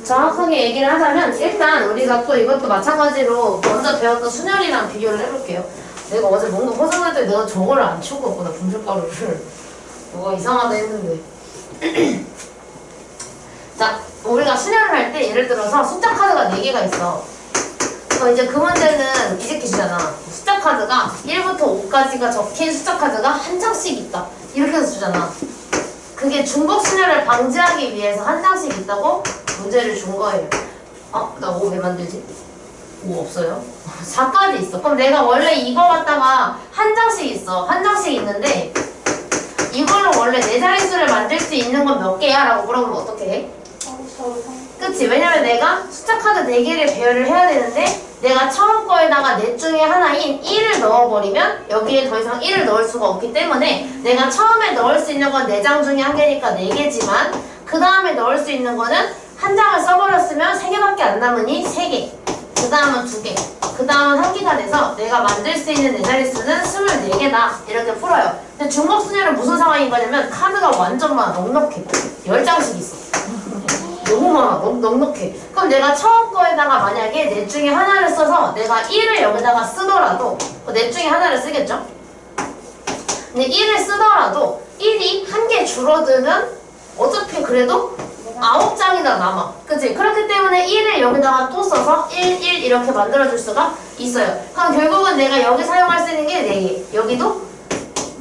정확하게 얘기를 하자면 일단 우리가 또 이것도 마찬가지로 먼저 배웠던 순열이랑 비교를 해볼게요. 내가 어제 뭔가 포장할 때 내가 저거를 안 치우고 왔구나. 분필가루를. 뭐가 이상하다 했는데. 자, 우리가 순열을 할 때 예를 들어서 숫자 카드가 4개가 있어. 이제 그 문제는 이렇게 주잖아. 숫자 카드가 1부터 5까지가 적힌 숫자 카드가 한 장씩 있다. 이렇게 해서 주잖아. 그게 중복 순열을 방지하기 위해서 한 장씩 있다고 문제를 준 거예요. 나 5 왜 만들지? 5 없어요? 4까지 있어. 그럼 내가 원래 이거 갖다가 한 장씩 있어. 한 장씩 있는데 이걸로 원래 네 자릿수를 만들 수 있는 건 몇 개야? 라고 물어보면 어떻게 해? 그치? 왜냐면 내가 숫자 카드 4개를 배열을 해야 되는데 내가 처음 거에다가 넷 중에 하나인 1을 넣어버리면 여기에 더 이상 1을 넣을 수가 없기 때문에 내가 처음에 넣을 수 있는 건 4장 중에 1개니까 4개지만 그 다음에 넣을 수 있는 거는 한 장을 써버렸으면 3개밖에 안 남으니 3개, 그 다음은 2개, 그 다음은 1개가 돼서 내가 만들 수 있는 네 자릿수는 24개다 이렇게 풀어요. 근데 중복순열은 무슨 상황인 거냐면 카드가 완전 많아. 넉넉해. 10장씩 있어. 너무 많아. 넉넉해. 그럼 내가 처음 거에다가 만약에 넷 중에 하나를 써서 내가 1을 여기다가 쓰더라도 넷 중에 하나를 쓰겠죠? 근데 1을 쓰더라도 1이 1개 줄어들면 어차피 그래도 9장이나 남아. 그치? 그렇기 때문에 1을 여기다가 또 써서 1, 1 이렇게 만들어줄 수가 있어요. 그럼 결국은 내가 여기 사용할 수 있는 게 4개. 여기도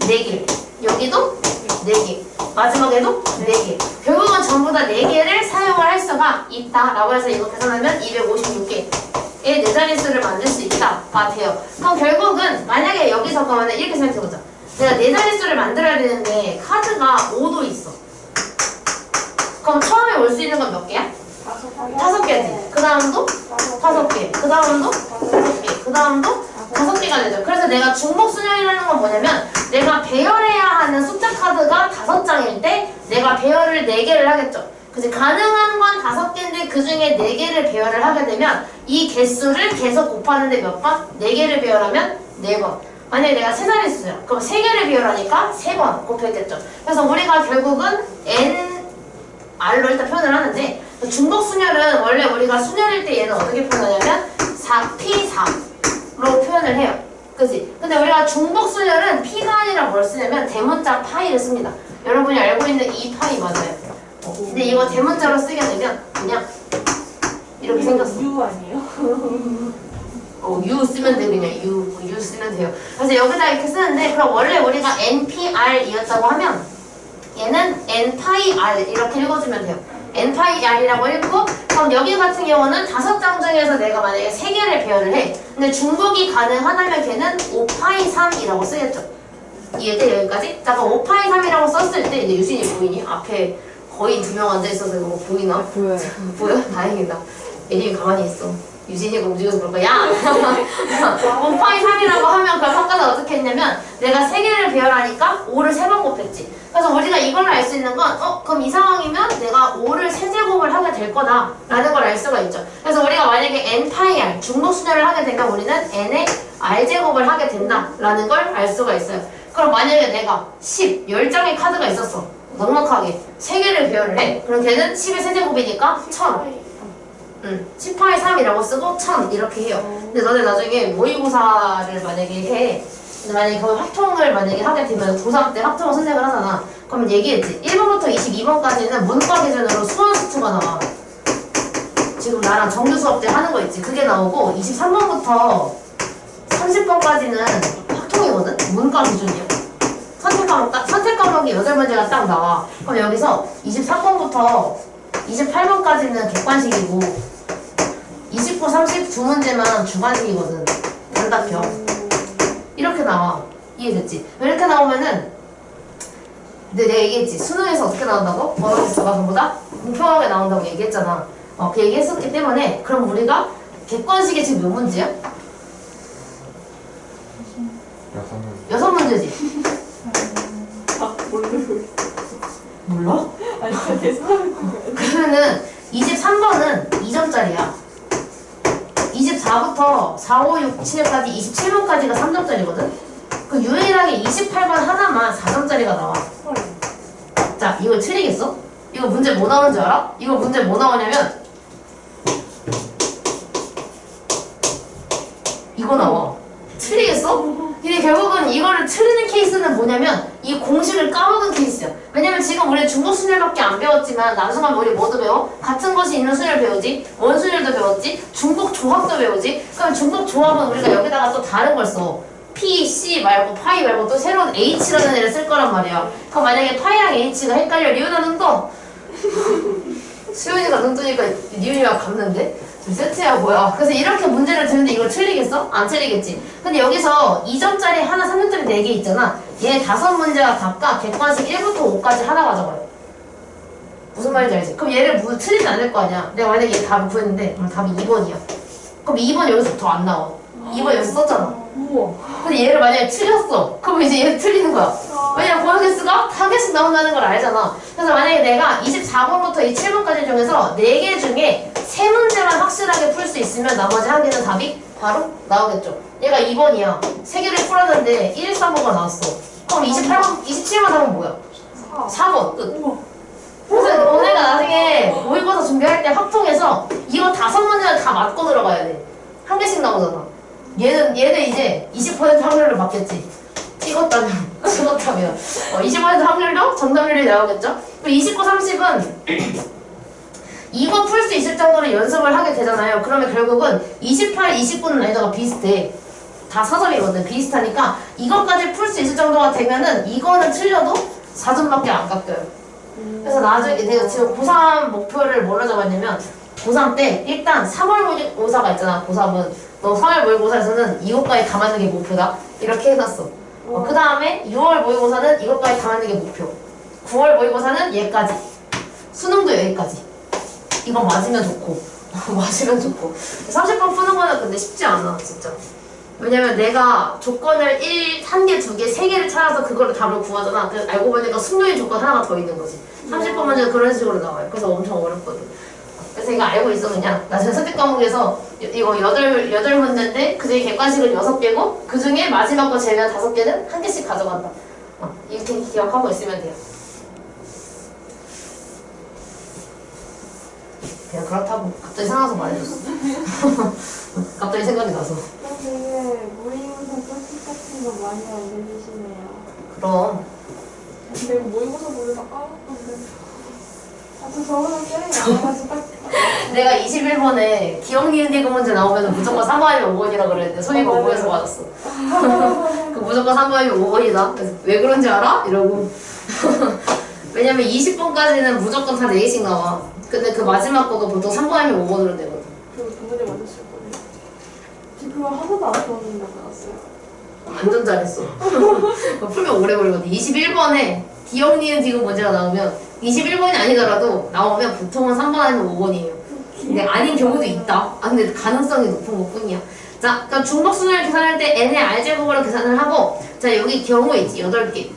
4개. 여기도 4개. 마지막에도 4개. 결국은 전부 다 4개를 사용을 할 수가 있다. 라고 해서 이거 계산하면 256개의 네 자릿수를 만들 수 있다가 돼요. 그럼 결국은 만약에 여기서 그러면 이렇게 생각해보자. 내가 네 자릿수를 만들어야 되는데 카드가 5도 있어. 그럼 처음에 올 수 있는 건 몇 개야? 5개지. 그 다음도 5개. 그 다음도 5개. 그 다음도 5개가 되죠. 그래서 내가 중복순열이라는 건 뭐냐면 내가 배열해야 하는 숫자 카드가 5장일 때 내가 배열을 4개를 하겠죠. 그치? 가능한 건 5개인데 그 중에 4개를 배열을 하게 되면 이 개수를 계속 곱하는데 몇 번? 4개를 배열하면 4번. 만약에 내가 3자릿수야. 그럼 3개를 배열하니까 3번 곱했겠죠. 그래서 우리가 결국은 R로 일단 표현을 하는데 중복순열은 원래 우리가 순열일 때 얘는 어떻게 표현하냐면 4P4로 표현을 해요. 그치? 근데 우리가 중복순열은 P가 아니라 뭘 쓰냐면 대문자 파이를 씁니다. 여러분이 알고 있는 이 파이 맞아요. 근데 이거 대문자로 쓰게 되면 그냥 이렇게 생겼어. U 아니에요? U 쓰면 돼. 그냥 U 쓰면 돼요. 그래서 여기다 이렇게 쓰는데 그럼 원래 우리가 NPR이었다고 하면 얘는 N파이 R 이렇게 읽어주면 돼요. N파이 R이라고 읽고 그럼 여기 같은 경우는 5장 중에서 내가 만약에 3개를 배열을 해. 근데 중복이 가능하다면 걔는 5파이 3이라고 쓰겠죠. 이해돼? 여기까지? 자 그럼 5파이 3이라고 썼을 때 이제 유진이 보이니? 앞에 거의 2명 앉아있어서 이거 뭐 보이나? 보여요. 보여? 다행이다. 애님이 가만히 있어. 유진이가 움직여서 그럴 거야. 야! 5파이 3이라고 하면 그럼 섞어서 어떻게 했냐면 내가 3개를 배열하니까 5를 3번 곱했지. 그래서 우리가 이걸로 알 수 있는 건 그럼 이 상황이면 내가 5를 세제곱을 하게 될 거다 라는 걸 알 수가 있죠. 그래서 우리가 만약에 N파이 R 중복순열을 하게 되면 우리는 N의 R제곱을 하게 된다 라는 걸 알 수가 있어요. 그럼 만약에 내가 10장의 카드가 있었어. 넉넉하게 3개를 배열을 해. 그럼 걔는 10의 세제곱이니까 1000. 10파이 3이라고 쓰고 1000 이렇게 해요. 근데 너네 나중에 모의고사를 만약에 해. 근데 만약에 그 합통을 만약에 하게 되면 고3 때 합통을 선택을 하잖아. 그러면 얘기했지. 1번부터 22번까지는 문과 기준으로 수원수투가 나와. 지금 나랑 정규 수업 때 하는 거 있지. 그게 나오고 23번부터 30번까지는 합통이거든? 문과 기준이야. 선택 과목이 8문제가 딱 나와. 그럼 여기서 23번부터 28번까지는 객관식이고 29, 30 두 문제만 주관식이거든. 단답형. 이렇게 나와. 이해됐지? 이렇게 나오면은 근데 내가 얘기했지. 수능에서 어떻게 나온다고? 번호 개수가 전부 다 공평하게 나온다고 얘기했잖아. 그 얘기했었기 때문에 그럼 우리가 객관식이 지금 몇 문제야? 6문제지? 모르고 있어. 몰라? 아니, 진짜 계산하는 거예요. 그러면은 23번은 2점짜리야. 24부터 4, 5, 6, 7까지 27번까지가 3점짜리거든? 그 유일하게 28번 하나만 4점짜리가 나와. 자, 이걸 틀리겠어? 이거 문제 뭐 나오는지 알아? 이거 문제 뭐 나오냐면 이거 나와. 틀리겠어? 근데 결국은 이거를 틀리는 케이스는 뭐냐면 이 공식을 까먹은 케이스야. 왜냐면 지금 우리 중복 순열밖에 안 배웠지만 나중에 우리 뭐도 배워? 같은 것이 있는 순열 배우지, 원순열도 배웠지, 중복 조합도 배우지. 그럼 중복 조합은 우리가 여기다가 또 다른 걸 써. P, C 말고 파이 말고 또 새로운 H라는 애를 쓸 거란 말이야. 그럼 만약에 파이랑 H가 헷갈려. 리우나 눈떠. 수연이가 눈 뜨니까 리우이가 감는데? 세트야 뭐야. 그래서 이렇게 문제를 드는데 이걸 틀리겠어? 안 틀리겠지. 근데 여기서 2점짜리 하나, 3점짜리 4개 있잖아. 얘 5문제가 각각 객관식 1부터 5까지 하나 가져가요. 무슨 말인지 알지? 그럼 얘를 틀리지 않을 거 아니야. 내가 만약에 얘 답을 구했는데 답이 2번이야. 그럼 2번 여기서 더 안 나와. 2번 여기서 썼잖아. 우와. 근데 얘를 만약에 틀렸어. 그럼 이제 얘 틀리는 거야. 왜냐면 보여 개수가 4개씩 나온다는 걸 알잖아. 그래서 만약에 내가 24번부터 이 7번까지 중에서 4개 중에 3문제만 확실하게 풀 수 있으면 나머지 1개는 답이 바로 나오겠죠. 얘가 2번이야. 3개를 풀었는데 1, 3번가 나왔어. 그럼 28번, 27번 답은 뭐야? 4번 끝. 그래서 너네가 나중에 모의고사 준비할 때 확통해서 이거 5문제를 다 맞고 들어가야 돼. 1개씩 나오잖아. 얘는 이제 20% 확률로 받겠지. 찍었다면 20% 확률로 정답률이 나오겠죠? 29, 30은 이거 풀 수 있을 정도로 연습을 하게 되잖아요. 그러면 결국은 28, 29는 난이도가 비슷해. 다 4점이거든. 비슷하니까 이것까지 풀 수 있을 정도가 되면은 이거는 틀려도 4점밖에 안 깎여요. 그래서 나중에 내가 지금 고3 목표를 뭐로 잡았냐면 고3 때 일단 3월 모의고사가 있잖아. 고3은 너 3월 모의고사에서는 이것까지 다 맞는 게 목표다. 이렇게 해놨어. 그 다음에 6월 모의고사는 이것까지 다 맞는 게 목표. 9월 모의고사는 얘까지. 수능도 여기까지. 이건 맞으면 좋고 맞으면 좋고 30번 푸는 거는 근데 쉽지 않아 진짜. 왜냐면 내가 조건을 1, 1개, 2개, 3개를 찾아서 그거를 답을 구하잖아. 그래서 알고 보니까 승률 조건 하나가 더 있는 거지. 30번 문제는 그런 식으로 나와요. 그래서 엄청 어렵거든. 그래서 이거 알고 있어. 그냥 나중에 선택 과목에서 이거 8문제인데 그중에 객관식은 6개고 그중에 마지막 거 제외한 5개는 1개씩 가져간다. 이렇게 기억하고 있으면 돼요. 그냥 그렇다고 갑자기 생각나서 말해줬어. 갑자기 생각이 나서. 되게 모의고사 꿀팁 같은 거 많이 알려주시네요. 그럼 내가 모의고사 보면 다 까먹었는데. 저 저번에 쌤이 나와가지고 딱. 내가 21번에 기억 니은 디귿 문제 나오면 무조건 3번이면 5번이라 그랬는데 소희가 5번에서 맞았어. 그 무조건 3번이면 5번이다. 그래서 왜 그런지 알아? 이러고. 왜냐면 20번까지는 무조건 다 4개씩 나와. 근데 그 마지막 거도 보통 3번이면 5번으로 되거든. 그리고 두 문제 맞았을 거예요. 지금 그거 하나도 안 풀었는데 나왔어요. 완전 잘했어. 그거 풀면 오래 걸리거든. 21번에 기억 니은 디귿 문제가 나오면 21번이 아니더라도 나오면 보통은 3번 아니면 5번이에요. 근데 아닌 경우도 있다. 근데 가능성이 높은 것 뿐이야. 자, 그럼 중복순을 계산할 때 n의 r제곱으로 계산을 하고 자, 여기 경우 있지. 8개.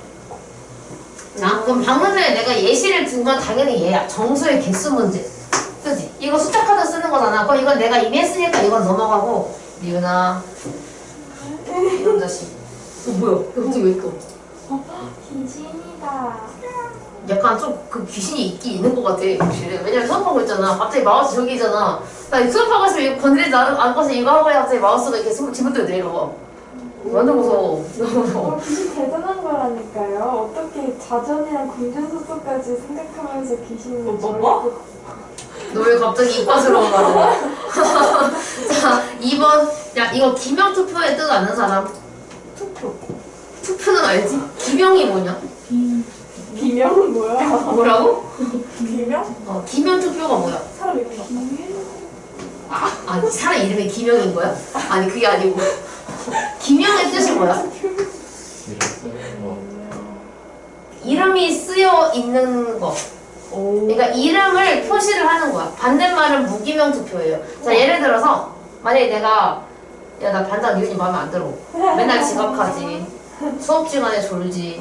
자, 그럼 방문전에 내가 예시를 준 건 당연히 얘야. 정수의 개수 문제. 그치? 이거 숫자 카드 쓰는 거잖아. 그럼 이건 내가 이미 했으니까 이건 넘어가고 리은아 이런 자식. 뭐야? 갑자기 왜 또? 귀신이다. 약간 좀 그 귀신이 있긴 있는 것 같아. 왜냐면 수업하고 있잖아. 갑자기 마우스 저기잖아. 나 수업하고 있으면 이거 건드리지 않고서 이거 하고 갑자기 마우스가 이렇게 지분대로 내려와. 완전 무서워. 너무 무서워. 귀신 대단한 거라니까요. 어떻게 자전이랑 궁전소설까지 생각하면서 귀신을 뭐? 너 왜 갑자기 이과스러워가지고. 자, 2번. 야, 이거 기명 투표의 뜻 아는 사람? 투표. 투표는 알지? 기명이 뭐냐? 비명은 뭐야? 뭐라고? 비명? 기명 투표가 뭐야? 사람 이름 같다. 사람 이름이 기명인 거야? 아니, 그게 아니고. 기명의 뜻이 뭐야? 이름이 쓰여 있는 거. 그러니까 이름을 표시를 하는 거야. 반대말은 무기명 투표예요. 자, 예를 들어서 만약에 내가 야, 나 반장 리은이 마음에 안 들어. 맨날 지각하지. 수업 시간에 졸지.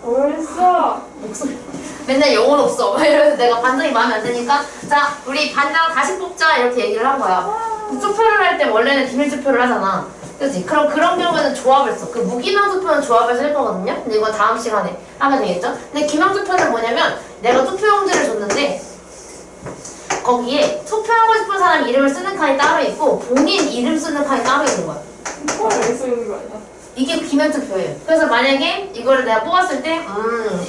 옳소. 목소리. 맨날 영혼 없어. 이러면서 내가 반장이 마음에 안 드니까 자, 우리 반장 다시 뽑자 이렇게 얘기를 한 거야. 투표를 할 때 원래는 비밀 투표를 하잖아. 그치? 그럼 그런 경우에는 조합을 써. 그 무기명 투표는 조합을 쓸 거거든요. 근데 이거 다음 시간에 하면 되겠죠? 근데 기명 투표는 뭐냐면 내가 투표용지를 줬는데 거기에 투표하고 싶은 사람 이름을 쓰는 칸이 따로 있고 본인 이름 쓰는 칸이 따로 있는 거야. 폰을 왜 쓰는 거 아니야? 이게 기면 투표예요. 그래서 만약에 이거를 내가 뽑았을 때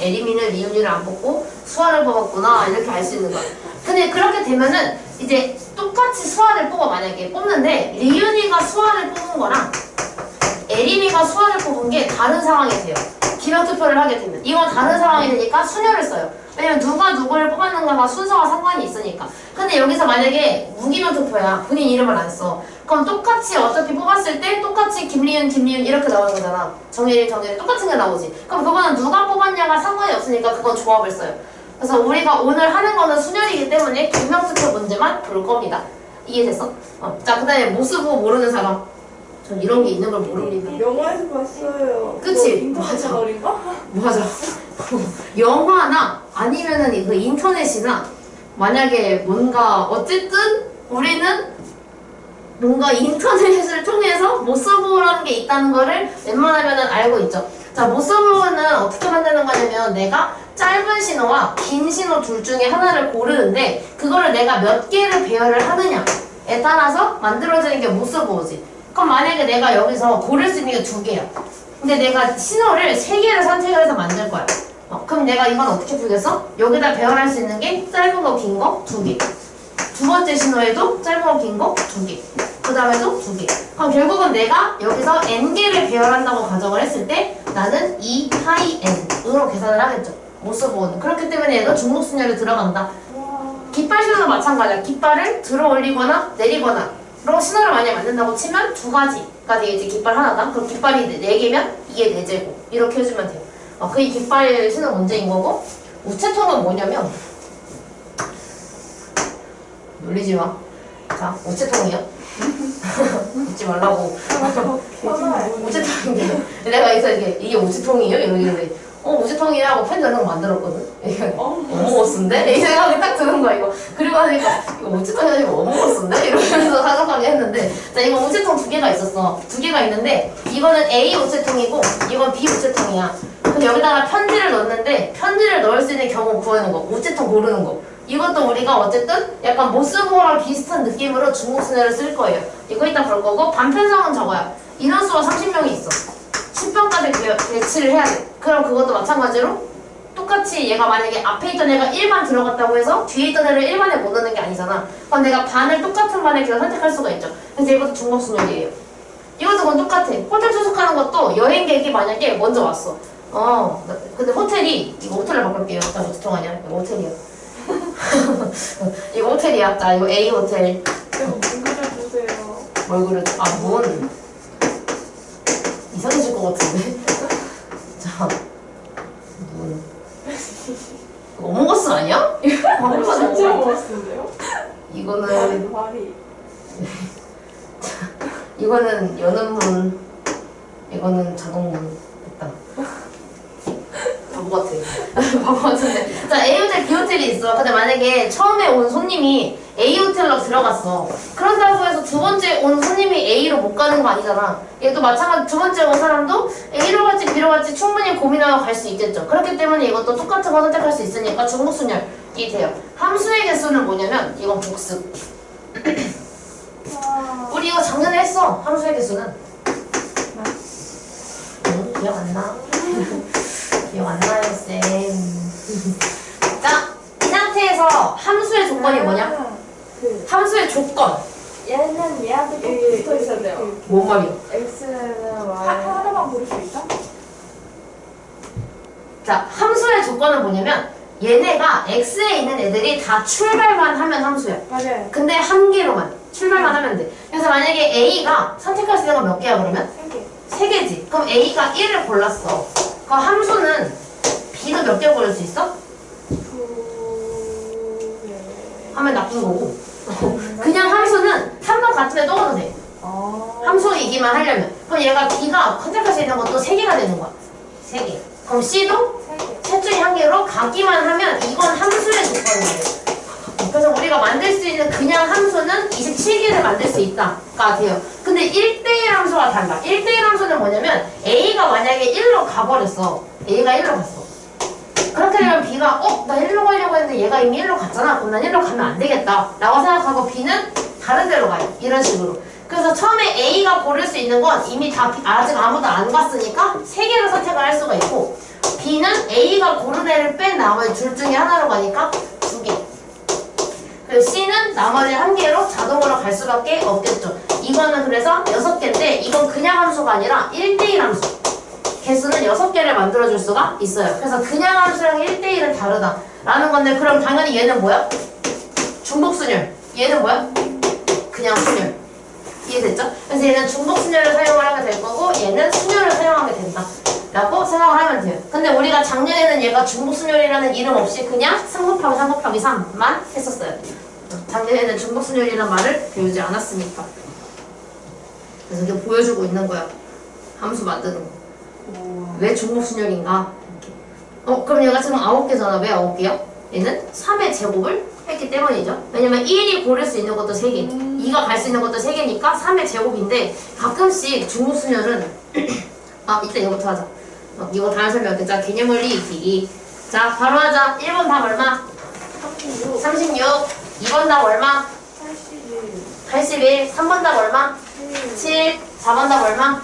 에리미는 리윤이를 안 뽑고 수아를 뽑았구나 이렇게 알 수 있는 거야. 근데 그렇게 되면은 이제 똑같이 수아를 뽑아 만약에 뽑는데 리윤이가 수아를 뽑은 거랑 에리미가 수아를 뽑은 게 다른 상황이 돼요. 기면 투표를 하게 되면 이건 다른 상황이 되니까 순열을 써요. 왜냐면 누가 누구를 뽑았는가가 순서와 상관이 있으니까. 근데 여기서 만약에 무기면 투표야. 본인 이름을 안 써. 그럼 똑같이 어차피 뽑았을 때 똑같이 김리윤 이렇게 나오는 거잖아. 정혜리 똑같은 게 나오지. 그럼 그거는 누가 뽑았냐가 상관이 없으니까 그건 조합을 써요. 그래서 우리가 오늘 하는 거는 순열이기 때문에 기명 투표 문제만 볼 겁니다. 이해됐어? 자, 그 다음에 모습을 모르는 사람. 전 이런 게 있는 걸 모릅니다. 영화에서 봤어요. 그치? 인터넷 맞아. 채널인가? 맞아. 영화나 아니면은 그 인터넷이나 만약에 뭔가 어쨌든 우리는 뭔가 인터넷을 통해서 모서브라는 게 있다는 거를 웬만하면은 알고 있죠. 자, 모서브는 어떻게 만드는 거냐면 내가 짧은 신호와 긴 신호 둘 중에 하나를 고르는데 그거를 내가 몇 개를 배열을 하느냐에 따라서 만들어지는 게 모서브지. 그럼 만약에 내가 여기서 고를 수 있는 게 2개야. 근데 내가 신호를 3개를 선택해서 만들 거야. 그럼 내가 이건 어떻게 풀겠어? 여기다 배열할 수 있는 게 짧은 거, 긴 거 2개. 두 번째 신호에도 짧은 거, 긴 거 2개. 그 다음에도 2개. 그럼 결국은 내가 여기서 n개를 배열한다고 가정을 했을 때 나는 2 파이 n으로 계산을 하겠죠. 모서브는. 그렇기 때문에 얘도 중복순열에 들어간다. 깃발 신호도 마찬가지야. 깃발을 들어 올리거나 내리거나 로 신호를 만약에 만든다고 치면 2가지가 되겠지. 깃발 하나당. 그럼 깃발이 4개면 이게 4제곱. 이렇게 해주면 돼요. 그게 깃발 신호 문제인 거고 우체통은 뭐냐면 놀리지 마. 자, 우체통이요. 웃지 말라고. 우체통인데 내가 여기서 이게 우체통이에요? 이러는데 우체통이라고 펜 저런 거 만들었거든. 어묵어스인데? 이 생각이 딱 드는 거야 이거. 그리고 하니까 이거 우체통이 아니고 어묵어스인데? 이러면서 사각하게 했는데 자 이거 우체통 2개가 있었어. 2개가 있는데 이거는 A 우체통이고 이건 B 우체통이야. 근데 여기다가 편지를 넣었는데 편지를 넣을 수 있는 경우 구하는 거. 우체통 고르는 거. 이것도 우리가 어쨌든 약간 모스보랑 비슷한 느낌으로 중국순회를 쓸 거예요. 이거 이따 볼 거고 반편성은 적어요. 인원수가 30명이 있어. 10병까지 배치를 해야 돼. 그럼 그것도 마찬가지로 똑같이 얘가 만약에 앞에 있던 애가 1반 들어갔다고 해서 뒤에 있던 애를 1반에 못 넣는 게 아니잖아. 그럼 내가 반을 똑같은 반에 계속 선택할 수가 있죠. 그래서 이것도 중복순열이에요. 이것도 그건 똑같아. 호텔 투숙하는 것도 여행객이 만약에 먼저 왔어. 근데 호텔이 이거 호텔로 바꿀게요. 나 우체통 아니야? 이거 호텔이야. 이거 호텔이야. 자, 이거 A 호텔. 문 그려주세요. 뭘 그려? 문. 이상해질 것 같은데? 자, 문. 어묵어스 아니야? 진짜 먹었는데요? 이거는 말이. 이거는 여는 문. 이거는 자동문. 됐다. 바보 같아. 바보 같은데. 자, A호텔, B호텔이 있어. 근데 만약에 처음에 온 손님이 A호텔로 들어갔어. 그런다고 해서 두 번째 온 손님이 A로 못 가는 거 아니잖아. 얘도 마찬가지 두 번째 온 사람도 A로 갈지 B로 갈지 충분히 고민하고 갈 수 있겠죠. 그렇기 때문에 이것도 똑같은 거 선택할 수 있으니까 중복순열이 돼요. 함수의 개수는 뭐냐면 이건 복습. 우리 이거 작년에 했어. 함수의 개수는. 기억 안 나? 기억 안 나요, 쌤. 자, 이 상태에서 함수의 조건이 뭐냐? 함수의 조건. 얘는 얘한테 꼭 붙어 있었네요. 뭔 말이야? X는 Y. 하나만 고를 수 있어? 자, 함수의 조건은 뭐냐면 얘네가 X에 있는 애들이 다 출발만 하면 함수야. 맞아요. 근데 한 개로만 출발만 하면 돼. 그래서 만약에 A가 선택할 수 있는 건 몇 개야 그러면? 3개. 3개지. 그럼 A가 1을 골랐어. 그럼 함수는 B도 몇 개 고를 수 있어? 2개. 하면 나쁜 거고. 그냥 함수는 3번 같은 애 떠도 돼. 함수이기만 하려면. 그럼 얘가 B가 선택할 수 있는 것도 3개가 되는 거야. 3개. 그럼 C도 3개. 셋 중에 한 개로 가기만 하면 이건 함수의 조건이에요. 그래서 우리가 만들 수 있는 그냥 함수는 27개를 만들 수 있다가 돼요. 근데 1대1 함수가 달라. 1대1 함수는 뭐냐면 A가 만약에 1로 가버렸어. A가 1로 갔어. 그렇게 되면 B가 나 1로 가려고 했는데 얘가 이미 1로 갔잖아. 그럼 난 1로 가면 안 되겠다 라고 생각하고 B는 다른 데로 가요. 이런 식으로. 그래서 처음에 A가 고를 수 있는 건 이미 아직 아무도 안 갔으니까 3개를 선택을 할 수가 있고, B는 A가 고른 애를 뺀 나머지 둘 중에 하나로 가니까 2개. 그리고 C는 나머지 1개로 자동으로 갈 수밖에 없겠죠. 이거는 그래서 6개인데 이건 그냥 함수가 아니라 1대1 함수. 개수는 6개를 만들어줄 수가 있어요. 그래서 그냥 함수랑 1대1은 다르다 라는 건데, 그럼 당연히 얘는 뭐야? 중복순열. 얘는 뭐야? 그냥 순열. 이해됐죠? 그래서 얘는 중복순열을 사용을 하게 될 거고, 얘는 순열을 사용하게 된다 라고 생각을 하면 돼요. 근데 우리가 작년에는 얘가 중복순열이라는 이름 없이 그냥 3 곱하기 3 곱하기 3만 했었어요. 작년에는 중복순열이라는 말을 배우지 않았으니까. 그래서 이게 보여주고 있는 거야. 함수 만드는 거. 왜 중복순열인가? 이렇게. 그럼 얘가 지금 9개잖아. 왜 9개야? 얘는 3의 제곱을 했기 때문이죠. 왜냐면 1이 고를 수 있는 것도 3개, 2가 갈 수 있는 것도 3개니까 3의 제곱인데, 가끔씩 중복순열은 이따 이거부터 하자. 이거 다음 설명 듣자. 개념원리 익히기. 자, 바로 하자. 1번 답 얼마? 36. 2번 답 얼마? 81. 3번 답 얼마? 7. 4번 답 얼마?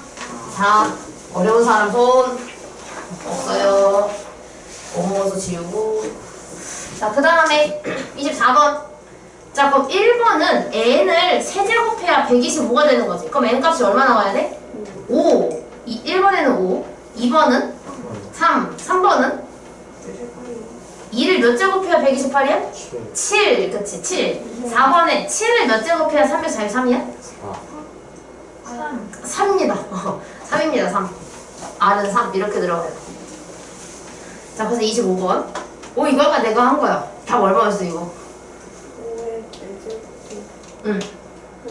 4. 어려운 사람 손 없어요. 못 먹어서 지우고. 자, 그 다음에 24번. 자, 그럼 1번은 n을 세제곱해야 125가 되는 거지. 그럼 n 값이 얼마 나와야 돼? 5. 1번에는 5. 2번은 3. 3번은 2를 몇 제곱해야 128이야? 7. 그치, 7. 4번에 7을 몇 제곱해야 343이야? 3입니다. 3입니다, 3. R은 3. 이렇게 들어가요. 자, 그래서 25번. 이거 아까 내가 한 거야. 답 얼마였어, 이거? 5의 4제곱. 응.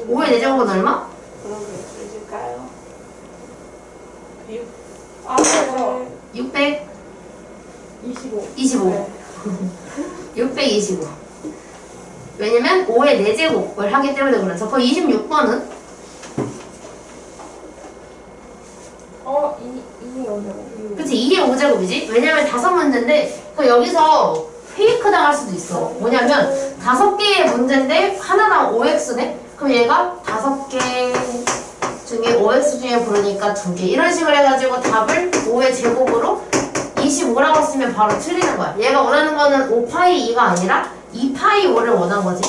5의 4제곱은 얼마? 그러게, 읽을까요? 6. 네. 600? 25. 25. 네. 625. 왜냐면 5의 4제곱을 하기 때문에 그래서. 그럼 26번은? 2의 5제곱. 그치, 2의 5제곱이지? 왜냐면 5문제인데, 여기서 페이크 당할 수도 있어. 뭐냐면, 5개의 문제인데, 하나당 5x네? 그럼 얘가 5개 중에 5x 중에 고르니까 2개. 이런 식으로 해가지고 답을 5의 제곱으로 25라고 쓰면 바로 틀리는 거야. 얘가 원하는 거는 5파이 2가 아니라 2파이 5를 원한 거지.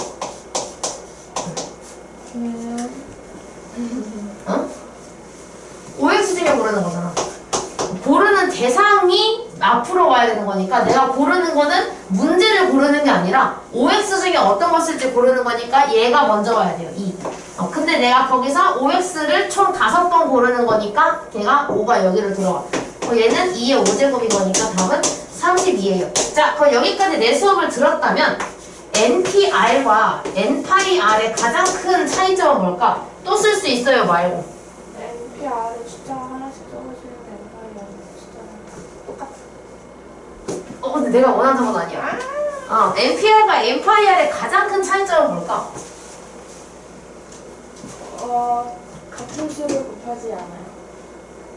어? 5x 중에 고르는 거잖아. 고르는 대상이 앞으로 와야 되는 거니까, 내가 고르는 거는 문제를 고르는 게 아니라 5x 중에 어떤 걸 쓸지 고르는 거니까 얘가 먼저 와야 돼요. 2. 근데 내가 거기서 5x를 총 5번 고르는 거니까 걔가 5가 여기로 들어가. 얘는 2의 5제곱인 거니까 답은 32예요. 자, 그럼 여기까지 내 수업을 들었다면 NPR과 N파이R의 가장 큰 차이점은 뭘까? 또 쓸 수 있어요, 말고? NPR에 숫자 하나씩 적어주면 NPR이랑 숫자랑 똑같아. 근데 내가 원하는 건 아니야. NPR과 N파이R의 가장 큰 차이점은 뭘까? 같은 수를 곱하지 않아요.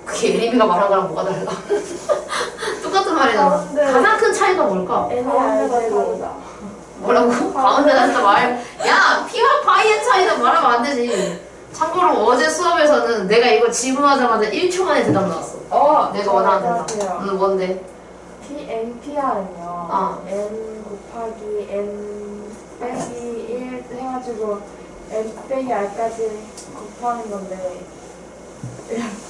그게 예림이가 말한 거랑 뭐가 달라? 똑같은 말이잖아. 네. 가장 큰 차이가 뭘까? N의 R제가 다르다. 뭐라고? 가운데다 진짜 야, P와 파이의 차이는 말하면 안 되지. 참고로 어제 수업에서는 내가 이거 질문하자마자 1초 만에 대답 나왔어. 내가 원하는 대답. 뭔데? NPR은요. N 곱하기 N 빼기 1 해가지고 N 빼기 R까지 곱하는 건데.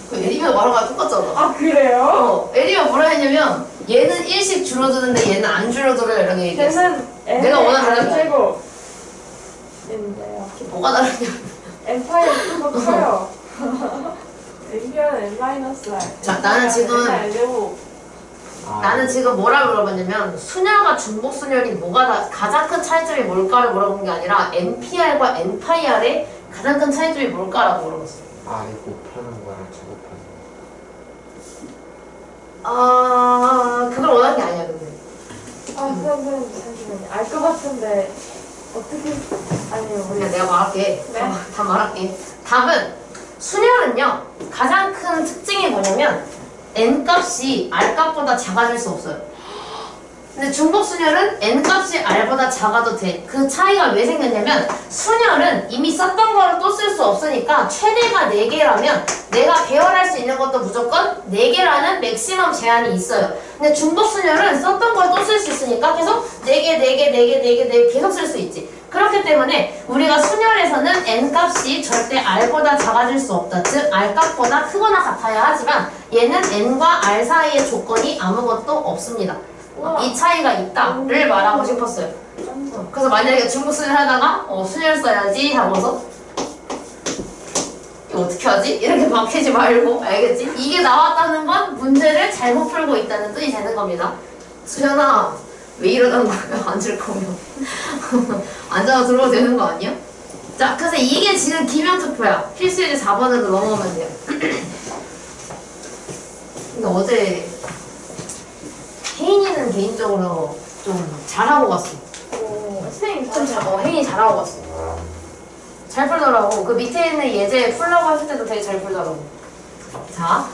그 에리가 말한 거랑 똑같잖아. 그래요? 에리가 뭐라 했냐면 얘는 1씩 줄어드는데 얘는 안 줄어들어요, 이렇게 얘기했어. 걔는 내가 원하는 대답이야. 제곱인데요. 뭐가 다르냐? N파이는 좀 더 커요. NPR은 N-R. 자, 나는 지금 나는 지금 뭐라 물어봤냐면, 순열과 중복순열이 가장 큰 차이점이 뭘까를 물어본 게 아니라 NPR과 N파이R의 가장 큰 차이점이 뭘까라고 물어봤어. R이 곱하는 거랑 제곱하는 그걸 원하는 게 아니야, 근데. 선생님, 잠시만요. 알 것 같은데, 어떻게, 아니요, 그냥 내가 말할게. 네. 다 말할게. 답은, 순열은요, 가장 큰 특징이 뭐냐면, N 값이 R 값보다 작아질 수 없어요. 근데 중복 순열은 n값이 r보다 작아도 돼. 그 차이가 왜 생겼냐면 순열은 이미 썼던 거를 또 쓸 수 없으니까 최대가 4개라면 내가 배열할 수 있는 것도 무조건 4개라는 맥시멈 제한이 있어요. 근데 중복 순열은 썼던 걸 또 쓸 수 있으니까 계속 4개, 4개, 4개, 4개, 4개 계속 쓸 수 있지. 그렇기 때문에 우리가 순열에서는 n값이 절대 r보다 작아질 수 없다. 즉 r값보다 크거나 같아야 하지만 얘는 n과 r 사이의 조건이 아무것도 없습니다. 이 차이가 있다를 말하고 싶었어요. 그래서 만약에 중복 순열 하다가 순열 써야지 하고서 이거 어떻게 하지? 이렇게 막히지 말고 알겠지? 이게 나왔다는 건 문제를 잘못 풀고 있다는 뜻이 되는 겁니다. 수연아 왜 이러는 거야? 앉을 거면 앉아서 들어도 되는 거 아니야? 자, 그래서 이게 지금 기면투표야. 필수예제 4번으로 넘어오면 돼요. 근데 어제 혜인이는 개인적으로 좀 잘하고 갔어. 선생님 좀 혜인이 잘하고 갔어. 잘 풀더라고. 그 밑에 있는 예제 풀라고 했을 때도 되게 잘 풀더라고. 자,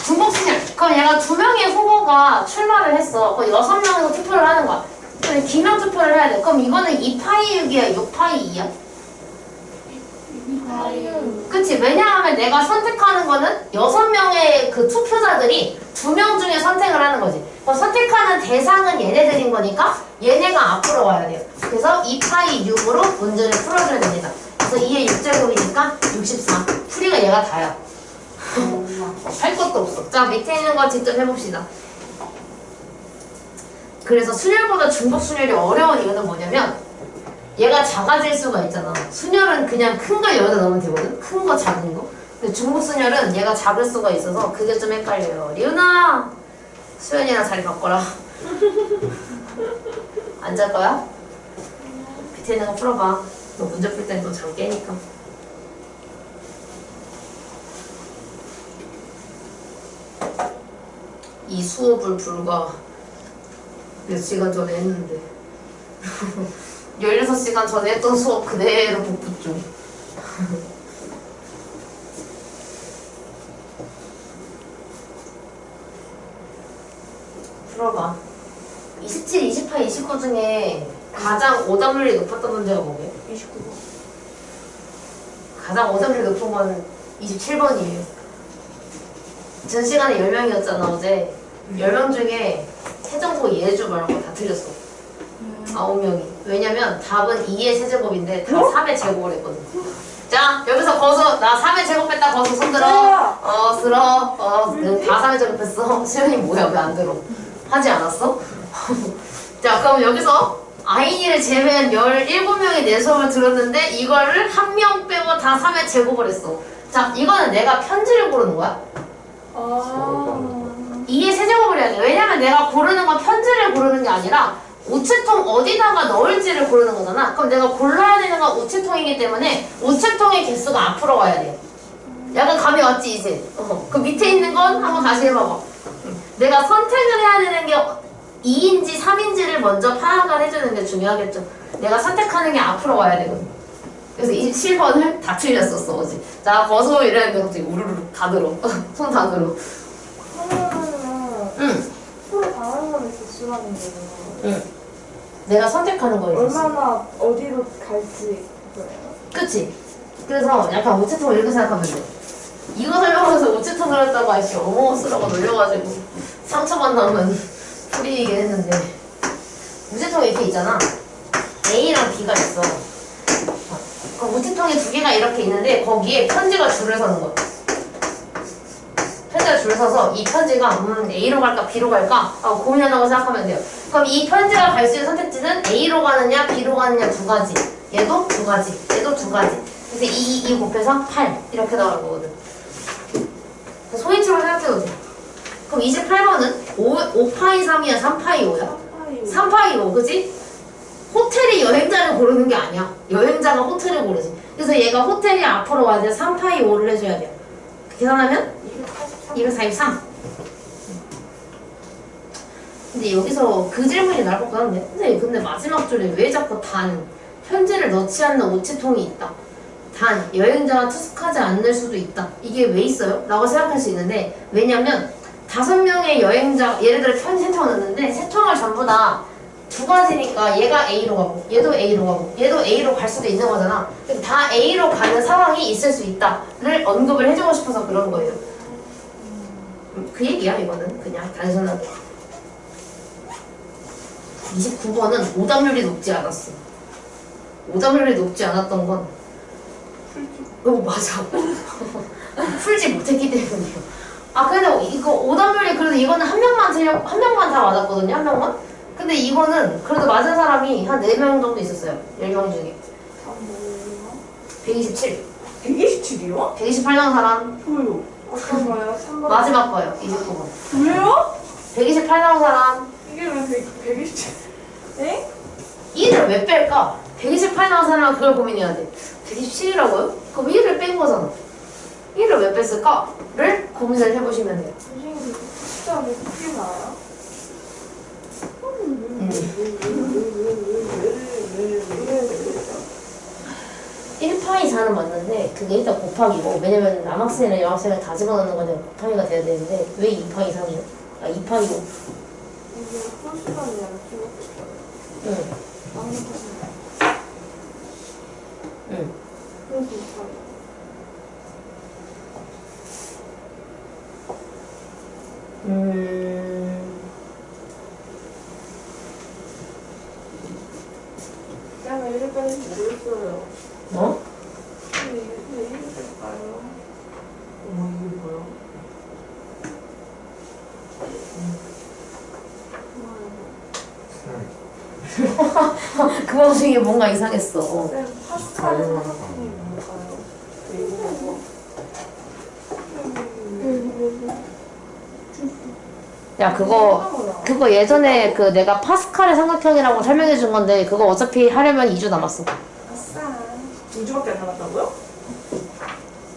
중복순열. 그럼 얘가 2명의 후보가 출마를 했어. 그럼 6명에서 투표를 하는 거야. 근데 기명 투표를 해야 돼. 그럼 이거는 2파이 6이야, 6파이 2야? 그치? 왜냐하면 내가 선택하는 거는 6명의 그 투표자들이 2명 중에 선택을 하는 거지. 그럼 선택하는 대상은 얘네들인 거니까 얘네가 앞으로 와야 돼요. 그래서 2파이 6으로 문제를 풀어줘야 됩니다. 그래서 2의 6제곱이니까 64. 풀이가 얘가 다야. 할 것도 없어. 자, 밑에 있는 거 직접 해봅시다. 그래서 순열보다 중복 순열이 어려운 이유는 뭐냐면 얘가 작아질 수가 있잖아. 순열은 그냥 큰 걸 여기다 넣으면 되거든. 큰 거 작은 거. 근데 중복 순열은 얘가 작을 수가 있어서 그게 좀 헷갈려요. 리은아, 수연이랑 자리 바꿔라. 안 잘 거야? 밑에 있는 거 풀어봐. 너 문제 풀 때는 너 잘 깨니까. 이 수업을 불과 몇 시간 전에 했는데 16시간 전에 했던 수업 그대로 복붙 중. 풀어봐. 27, 28, 29 중에 가장 오답률이 높았던 문제가 뭐게요? 29번. 가장 오답률이 높은 건 27번이에요. 전 시간에 10명이었잖아 어제. 10명 중에 세정고 예주 말고 다 틀렸어. 9명이. 왜냐면 답은 2의 세제곱인데 다 3의 제곱을 했거든. 자, 여기서 거수. 나 3의 제곱했다. 거수 손 들어. 들어. 다 3의 제곱했어. 수연이 뭐야? 왜 안 들어? 하지 않았어? 자, 그럼 여기서 아이니를 제외한 17명이 내 수업을 들었는데 이거를 한 명 빼고 다 3의 제곱을 했어. 자, 이거는 내가 편지를 고르는 거야. 2의 세제곱을 해야 돼. 왜냐면 내가 고르는 건 편지를 고르는 게 아니라 우체통 어디다가 넣을지를 고르는 거잖아. 그럼 내가 골라야 되는 건 우체통이기 때문에 우체통의 개수가 앞으로 와야 돼. 약간 감이 왔지 이제? 그 밑에 있는 건 한번 다시 해봐봐. 내가 선택을 해야 되는 게 2인지 3인지를 먼저 파악을 해주는 게 중요하겠죠. 내가 선택하는 게 앞으로 와야 되거든. 그래서 27번을 다 틀렸었어 어제. 자, 거소 이랬는데 갑자기 우르르 다 들어. 손 다 들어. 그러면은 프로 다른 거는 개수라는 거예요. 응. 내가 선택하는 거에 있었어. 얼마나 어디로 갈지 그거예요. 그치? 그래서 약간 우체통 이렇게 생각하면 돼. 이거 설명하면서 우체통 들었다고 아저씨 어머 쓰라고 놀려가지고 상처만 나면 풀이이긴 했는데 우체통에 이렇게 있잖아. A랑 B가 있어. 그럼 우체통에 2개가 이렇게 있는데 거기에 편지가 줄을 서는 거야. 편지가 줄 서서 이 편지가 A로 갈까 B로 갈까 하고 고민한다고 생각하면 돼요. 그럼 이 편지가 갈 수 있는 선택지는 A로 가느냐 B로 가느냐 2가지. 얘도 2가지. 얘도 2가지. 그래서 2 곱해서 8 이렇게 나오는 거거든. 소위치로 생각해도 돼. 그럼 28번은 5파이 3이야 3파이 5야? 3파이 5 그치? 호텔이 여행자를 고르는 게 아니야. 여행자가 호텔을 고르지. 그래서 얘가 호텔이 앞으로 와야 돼. 3파이 5를 해줘야 돼요. 계산하면 243. 근데 여기서 그 질문이 나올 것 같은데 근데 마지막 줄에 왜 자꾸 단 편지를 넣지 않는 우체통이 있다. 단 여행자가 투숙하지 않을 수도 있다. 이게 왜 있어요? 라고 생각할 수 있는데 왜냐면 5명의 여행자, 예를 들어 편지 3통을 넣는데 3통을 전부 다 2가지니까 얘가 A로 가고 얘도 A로 가고 얘도 A로 갈 수도 있는 거잖아. 근데 다 A로 가는 상황이 있을 수 있다를 언급을 해주고 싶어서 그런 거예요. 그 얘기야 이거는 그냥 단순하게. 29번은 오답률이 높지 않았어. 오답률이 높지 않았던 건 맞아. 풀지 못했기 때문이에요. 아 근데 이거 오답률이 그래도 이거는 한 명만 다 맞았거든요. 한 명만. 근데 이거는 그래도 맞은 사람이 한 4명 정도 있었어요. 10명 중에. 127. 127이요? 128명 사람. 왜요? 어떤 거요? 3번. 마지막 거요. 29번. 왜요? 128명 사람. 이게 왜 127? 에? 1을 왜 뺄까? 128명 사람 그걸 고민해야 돼. 127이라고요? 그럼 1을 뺀 거잖아. 1을 왜 뺐을까?를 고민을 해보시면 돼요. 선생님 숫자 몇 개 나와요? 1파이 4는 맞는데 그게 일단 곱하기고, 왜냐면 남학생이랑 여학생을 다 집어넣는 거는 곱하기가 돼야 되는데 왜 2파이 3이요? 아 2파이고. 이게 풀시간이랑 찍었어요. 응. 나는 거는 응. 그래서 못하요. 내가 이를 빼는지 모르겠어요. 뭐? 근데 이게 이를 뺄까요? 어머 이게 뭐야? 그 방송이 뭔가 이상했어. 쌤, 파스칼의 사각형이 뭔가요? 야 그거 예전에 그 내가 파스칼의 삼각형이라고 설명해 준 건데 그거 어차피 하려면 2주 남았어. 아싸. 2주밖에 안 남았다고요?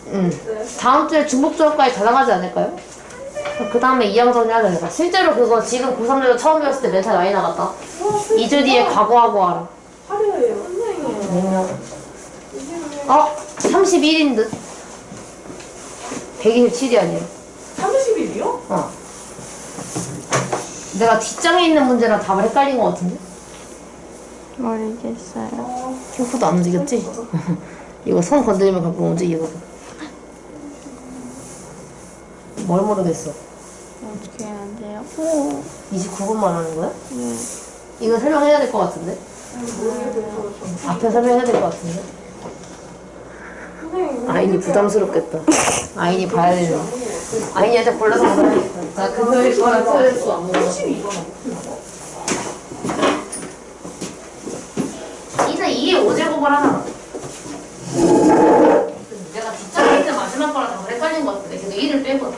응. 네. 다음 주에 중복수업까지 다 나가지 않을까요? 그 다음에 2학년 해야 되니까. 실제로 그거 지금 고3들도 처음 배웠을 때 멘탈 많이 나갔다. 2주 뒤에 각오하고 와라. 화려해요. 선생님. 이게 왜 31인 듯. 127이 아니야. 30일이요? 어. 내가 뒷장에 있는 문제랑 답을 헷갈린 것 같은데? 모르겠어요. 캠프도 안 움직였지? 이거 손 건드리면 가끔 움직이거든. 뭘 모르겠어. 어떻게 해야 돼요? 29분 말하는 거야? 네. 이거 설명해야 될 것 같은데? 모르겠어요. 앞에 설명해야 될 것 같은데? 선생님. 아인이 부담스럽겠다. 아인이 봐야 되는. 아인이한테 골라서 물어야겠다. 나 금요일 거랑 토요일 거 안 물어. 2는 2의 5제곱을 하나. 내가 뒷장에 있는 마지막 거랑 다 헷갈린 것 같은데 계속 1을 빼거든.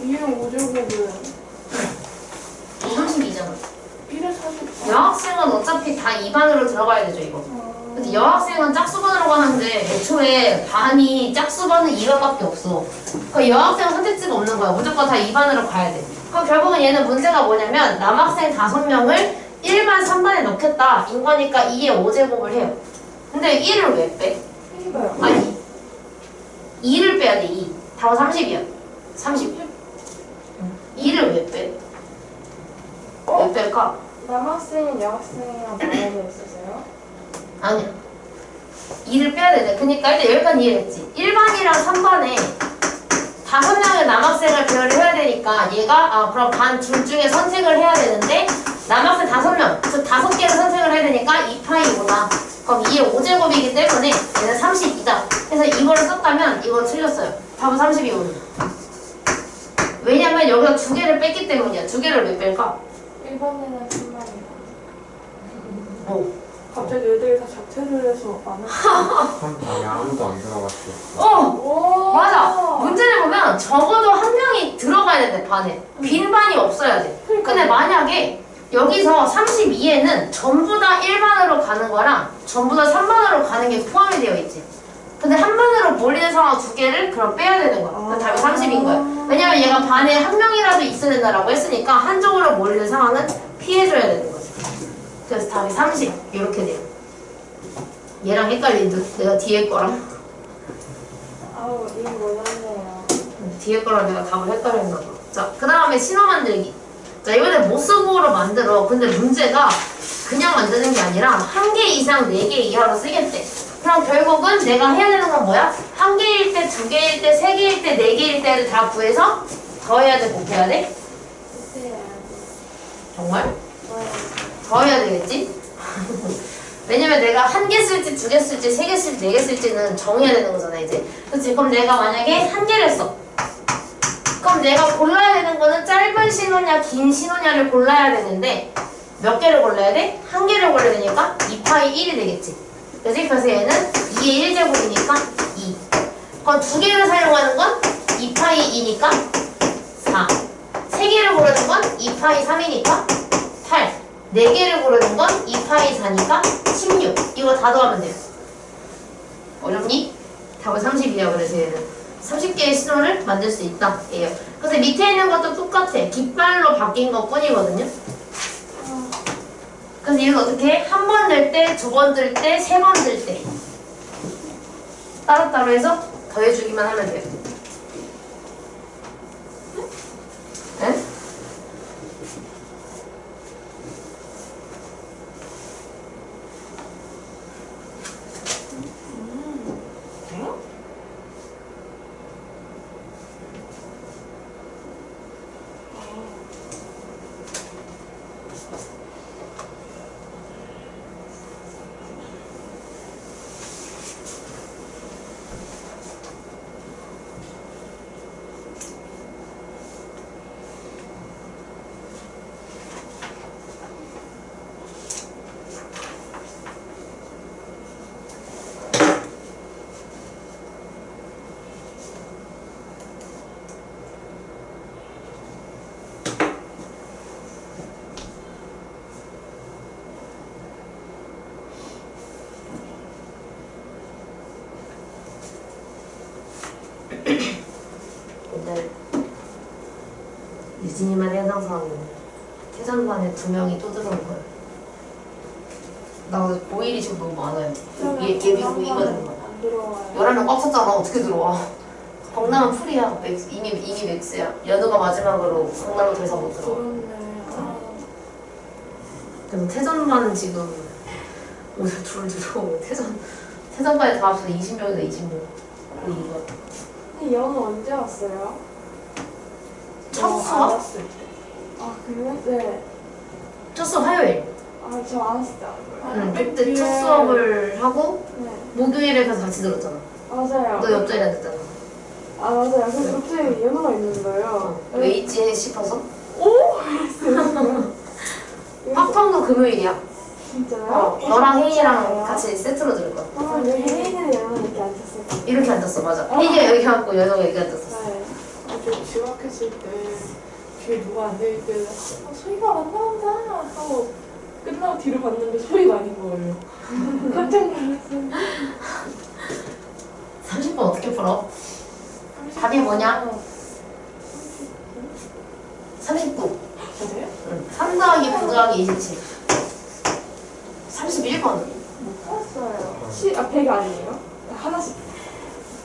2는 5제곱은 32잖아. 1을 44. 여학생은 어차피 다 2반으로 들어가야 되죠 이거. 근데 여학생은 짝수반으로 가는데 애초에 반이 짝수반은 2반밖에 없어. 그러니까 여학생은 선택지가 없는 거야. 무조건 다 2반으로 가야 돼. 그럼 결국은 얘는 문제가 뭐냐면 남학생 5명을 1반, 3반에 넣겠다. 인 거니까 2의 5제곱을 해요. 근데 1을 왜 빼? 이거요. 아니 2를 빼야 돼. 2. 답은 30이야. 30. 2를 왜 빼? 왜 뺄까? 남학생이 여학생이랑 나눠져 있어서요? 아니야. 2를 빼야 되네. 그니까 일단 여기까지 이해했지. 1반이랑 3반에 5명의 남학생을 배열을 해야 되니까 얘가 그럼 반 둘 중에 선택을 해야 되는데 남학생 5명, 즉 5개를 선택을 해야 되니까 2파이구나. 그럼 2의 5제곱이기 때문에 얘는 32다. 그래서 이거를 썼다면 이건 틀렸어요. 답은 32거든요. 왜냐면 여기서 2개를 뺐기 때문이야. 2개를 왜 뺄까? 1번에는 3반이요. 갑자기 애들이 다 자퇴를 해서 안 해. 한 방에 아무도 안 들어갔어. 오! 맞아. 문제를 보면 적어도 한 명이 들어가야 되는데 반에 빈 반이 없어야 돼. 근데 만약에 여기서 32에는 전부 다 1반으로 가는 거랑 전부 다 3반으로 가는 게 포함이 되어 있지. 근데 한 반으로 몰리는 상황 2개를 그럼 빼야 되는 거야. 그래서 답이 30인 거야. 왜냐면 얘가 반에 한 명이라도 있어야 된다라고 했으니까 한쪽으로 몰리는 상황은 피해줘야 되는 거지. 그래서 답이 30 이렇게 돼요. 얘랑 헷갈린 듯. 내가 뒤에 거랑 아우, 이거 몰랐네요. 뒤에 거랑 내가 답을 헷갈렸나 봐. 자, 그 다음에 신호 만들기. 자, 이번에 모스부호로 만들어. 근데 문제가 그냥 만드는 게 아니라 한 개 이상 4개 이하로 쓰겠대. 그럼 결국은 내가 해야 되는 건 뭐야? 한 개일 때, 2개일 때, 3개일 때, 4개일 때를 다 구해서 더해야 돼, 곱해야 돼? 정말? 더해야 되겠지? 왜냐면 내가 한 개 쓸지, 2개 쓸지, 3개 쓸지, 4개 쓸지는 정해야 되는 거잖아, 이제. 그치? 그럼 내가 만약에 한 개를 써. 그럼 내가 골라야 되는 거는 짧은 신호냐, 긴 신호냐를 골라야 되는데 몇 개를 골라야 돼? 한 개를 골라야 되니까 2파이 1이 되겠지. 그치? 그래서 얘는 2의 1제곱이니까 2. 그럼 2개를 사용하는 건 2파이 2니까 4. 3개를 고르는 건 2파이 3이니까 8. 4개를 고르는 건 2파이 4니까 16. 이거 다 더하면 돼요. 어렵니? 답은 30이야. 그래서 얘는 30개의 신호를 만들 수 있다. 예요. 그래서 밑에 있는 것도 똑같아. 깃발로 바뀐 것 뿐이거든요. 그래서 이건 어떻게 해? 한 번 들 때, 2번 들 때, 3번 들 때. 따로따로 해서 더해주기만 하면 돼요. 네? 오늘 유진이만 해당사항이네. 태전반에 2명이 또 들어온 거야. 나 오늘 고1이 지금 너무 많아요. 예비 고2거든. 안 들어와요. 11명 꽉 찼잖아. 어떻게 들어와? 강남은 풀이야. 이미 맥스야. 연우가 마지막으로 강남을 더 이상 못 들어와. 그래서 태전반은 지금 오늘 둘 들어오고 태전반에 다 합쳐서 20명이다. 20명. 고2가. 근데 연우 언제 왔어요? 첫 수업? 알았을 때. 아 그래요? 네. 첫 수업 화요일. 아 저 안 왔을 때 안 거예요. 그때 첫 수업을 하고 네. 목요일에 가서 같이 들었잖아. 맞아요. 너 옆자리 앉았잖아. 아 맞아요. 그래서 갑자기 연우가 있는 거예요. 왜 있지 싶어서? 오? 합평도 금요일이야. 진짜요? 너랑 혜인이랑 같이 세트로 들을 거야. 아 여기 혜인이는 연우 이렇게 앉았어요. 이렇게 앉았어, 맞아. 혜인이가 여기 앉고 연호가 여기 앉았어. 네. 저 지각했을 때 뒤에 누가 앉아있길래 소희가 안 나온다 하고 끝나고 뒤를 봤는데 소희가 아닌 거예요. 깜짝 놀랐어요. 30분 어떻게 풀어? 답이 뭐냐? 39. 그래요? 응. 3 더하기 9 더하기 27. 31번. 못 봤어요. 100 아니에요? 하나씩.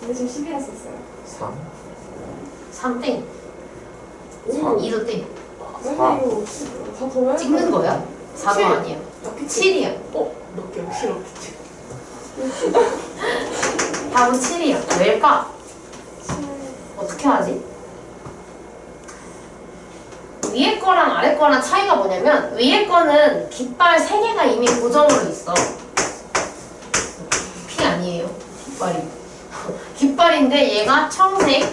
근데 지금 10이라 썼어요. 3? 3땡. 오. 2도 땡. 근데 4. 이거 다 더해야 찍는 거야? 4도 칠. 아니야. 럭키 7이야. 럭키 역시 럭키. 답은 7이야. 왜일까? 어떻게 하지? 위에 거랑 아래 거랑 차이가 뭐냐면 위에 거는 깃발 3개가 이미 고정으로 있어. 피 아니에요. 깃발이. 깃발인데 얘가 청색,